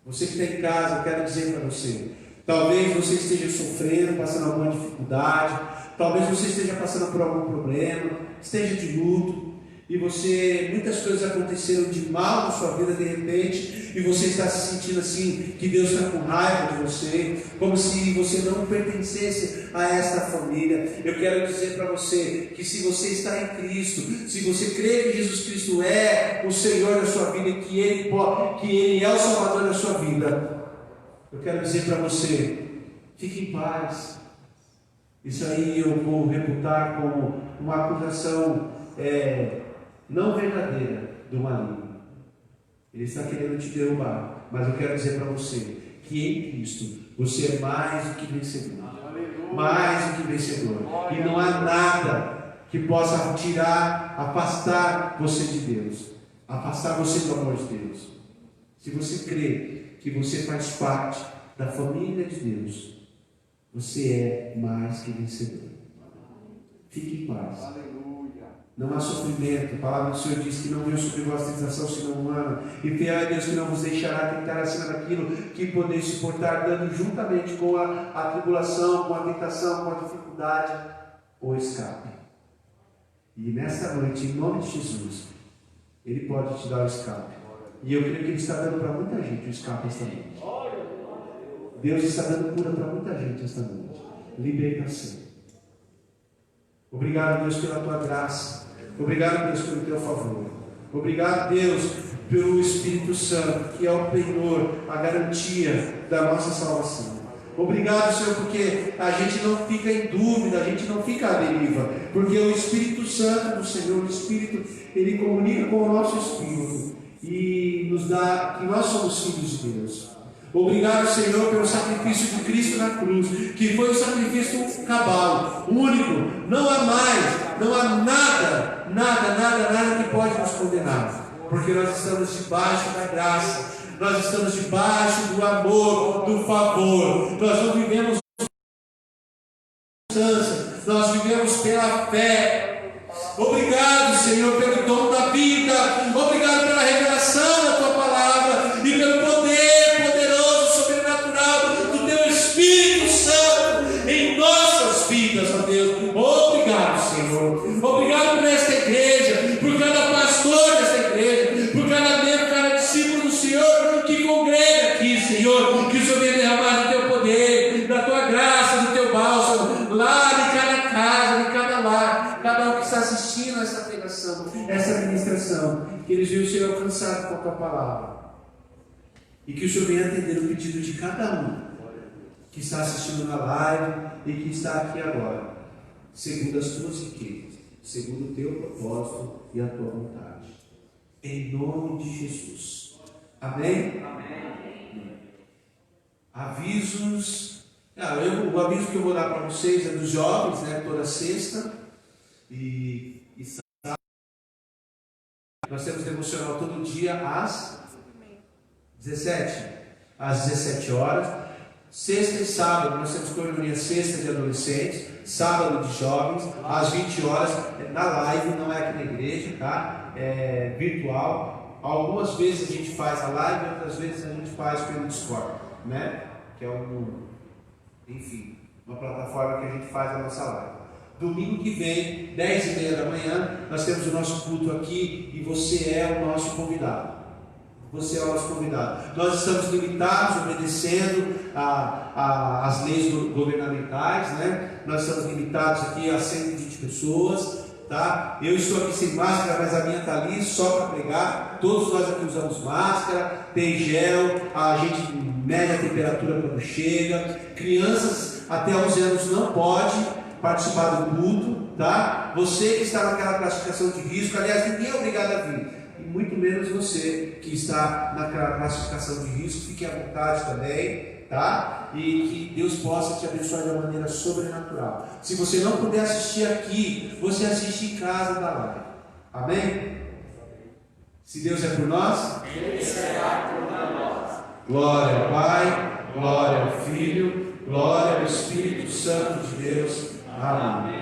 Você que está em casa, eu quero dizer para você, talvez você esteja sofrendo, passando alguma dificuldade, talvez você esteja passando por algum problema, esteja de luto, e muitas coisas aconteceram de mal na sua vida de repente, e você está se sentindo assim, que Deus está com raiva de você, como se você não pertencesse a esta família. Eu quero dizer para você, que se você está em Cristo, se você crê que Jesus Cristo é o Senhor da sua vida, que Ele é o Salvador da sua vida, eu quero dizer para você, fique em paz. Isso aí eu vou reputar como uma acusação não verdadeira do maligno. Ele está querendo te derrubar, mas eu quero dizer para você que em Cristo você é mais do que vencedor. Mais do que vencedor. E não há nada que possa afastar você de Deus, afastar você do amor de Deus. Se você crê que você faz parte da família de Deus, você é mais que vencedor. Fique em paz. Não há sofrimento. A palavra do Senhor diz que não veio sobre vós tentação senão humana. E fiel é Deus que não vos deixará tentar acima daquilo que podeis suportar, dando juntamente com a tribulação, com a tentação, com a dificuldade, o escape. E nesta noite, em nome de Jesus, Ele pode te dar o escape. E eu creio que Ele está dando para muita gente o escape esta noite. Deus está dando cura para muita gente esta noite. Libertação. Obrigado, Deus, pela tua graça. Obrigado, Deus, pelo teu favor. Obrigado, Deus, pelo Espírito Santo, que é o penhor, a garantia da nossa salvação. Obrigado, Senhor, porque a gente não fica em dúvida, a gente não fica à deriva, porque o Espírito Santo do Senhor, o Espírito, Ele comunica com o nosso Espírito e nos dá que nós somos filhos de Deus. Obrigado, Senhor, pelo sacrifício de Cristo na cruz, que foi um sacrifício cabal, único. Não há mais, não há nada que pode nos condenar, porque nós estamos debaixo da graça, nós estamos debaixo do amor, do favor. Nós não vivemos nós vivemos pela fé. Obrigado, Senhor, pelo dom da vida. Obrigado pela revelação da tua palavra e pelo poder poderoso, sobrenatural do teu Espírito Santo em nossas vidas, ó Deus. Obrigado, Senhor. Obrigado por esta igreja, por cada pastor desta igreja, por cada membro, cada discípulo do Senhor que congrega aqui, Senhor. Que o Senhor venha derramar do teu poder, da tua graça, do teu bálsamo, lá de cada casa, de cada lar, cada um que está assistindo essa pregação, essa ministração, que eles venham ser alcançados com a tua palavra. E que o Senhor venha atender o pedido de cada um que está assistindo na live e que está aqui agora, segundo as tuas riquezas, segundo o teu propósito e a tua vontade. Em nome de Jesus. Amém? Amém. Avisos. O aviso que eu vou dar para vocês é dos jovens, né? Toda sexta e sábado. Nós temos devocional todo dia às 17 horas. Sexta e sábado nós temos coinonia sexta de adolescentes, sábado de jovens, às 20 horas, na live, não é aqui na igreja, tá? É virtual. Algumas vezes a gente faz a live, outras vezes a gente faz pelo Discord, né? Que é uma plataforma que a gente faz a nossa live. Domingo que vem, 10h30 da manhã, nós temos o nosso culto aqui e você é o nosso convidado. Você é o nosso convidado. Nós estamos limitados, obedecendo às leis governamentais, né? Nós estamos limitados aqui a 120 pessoas, tá? Eu estou aqui sem máscara, mas a minha está ali só para pregar. Todos nós aqui usamos máscara, tem gel, a gente mede a temperatura quando chega. Crianças até 11 anos não pode participar do culto, tá? Você que está naquela classificação de risco, aliás, ninguém é obrigado a vir. Muito menos você que está naquela classificação de risco, fique à vontade também, tá? E que Deus possa te abençoar de uma maneira sobrenatural. Se você não puder assistir aqui, você assiste em casa da live. Amém? Se Deus é por nós, Ele será por nós. Glória ao Pai, glória ao Filho, glória ao Espírito Santo de Deus. Amém.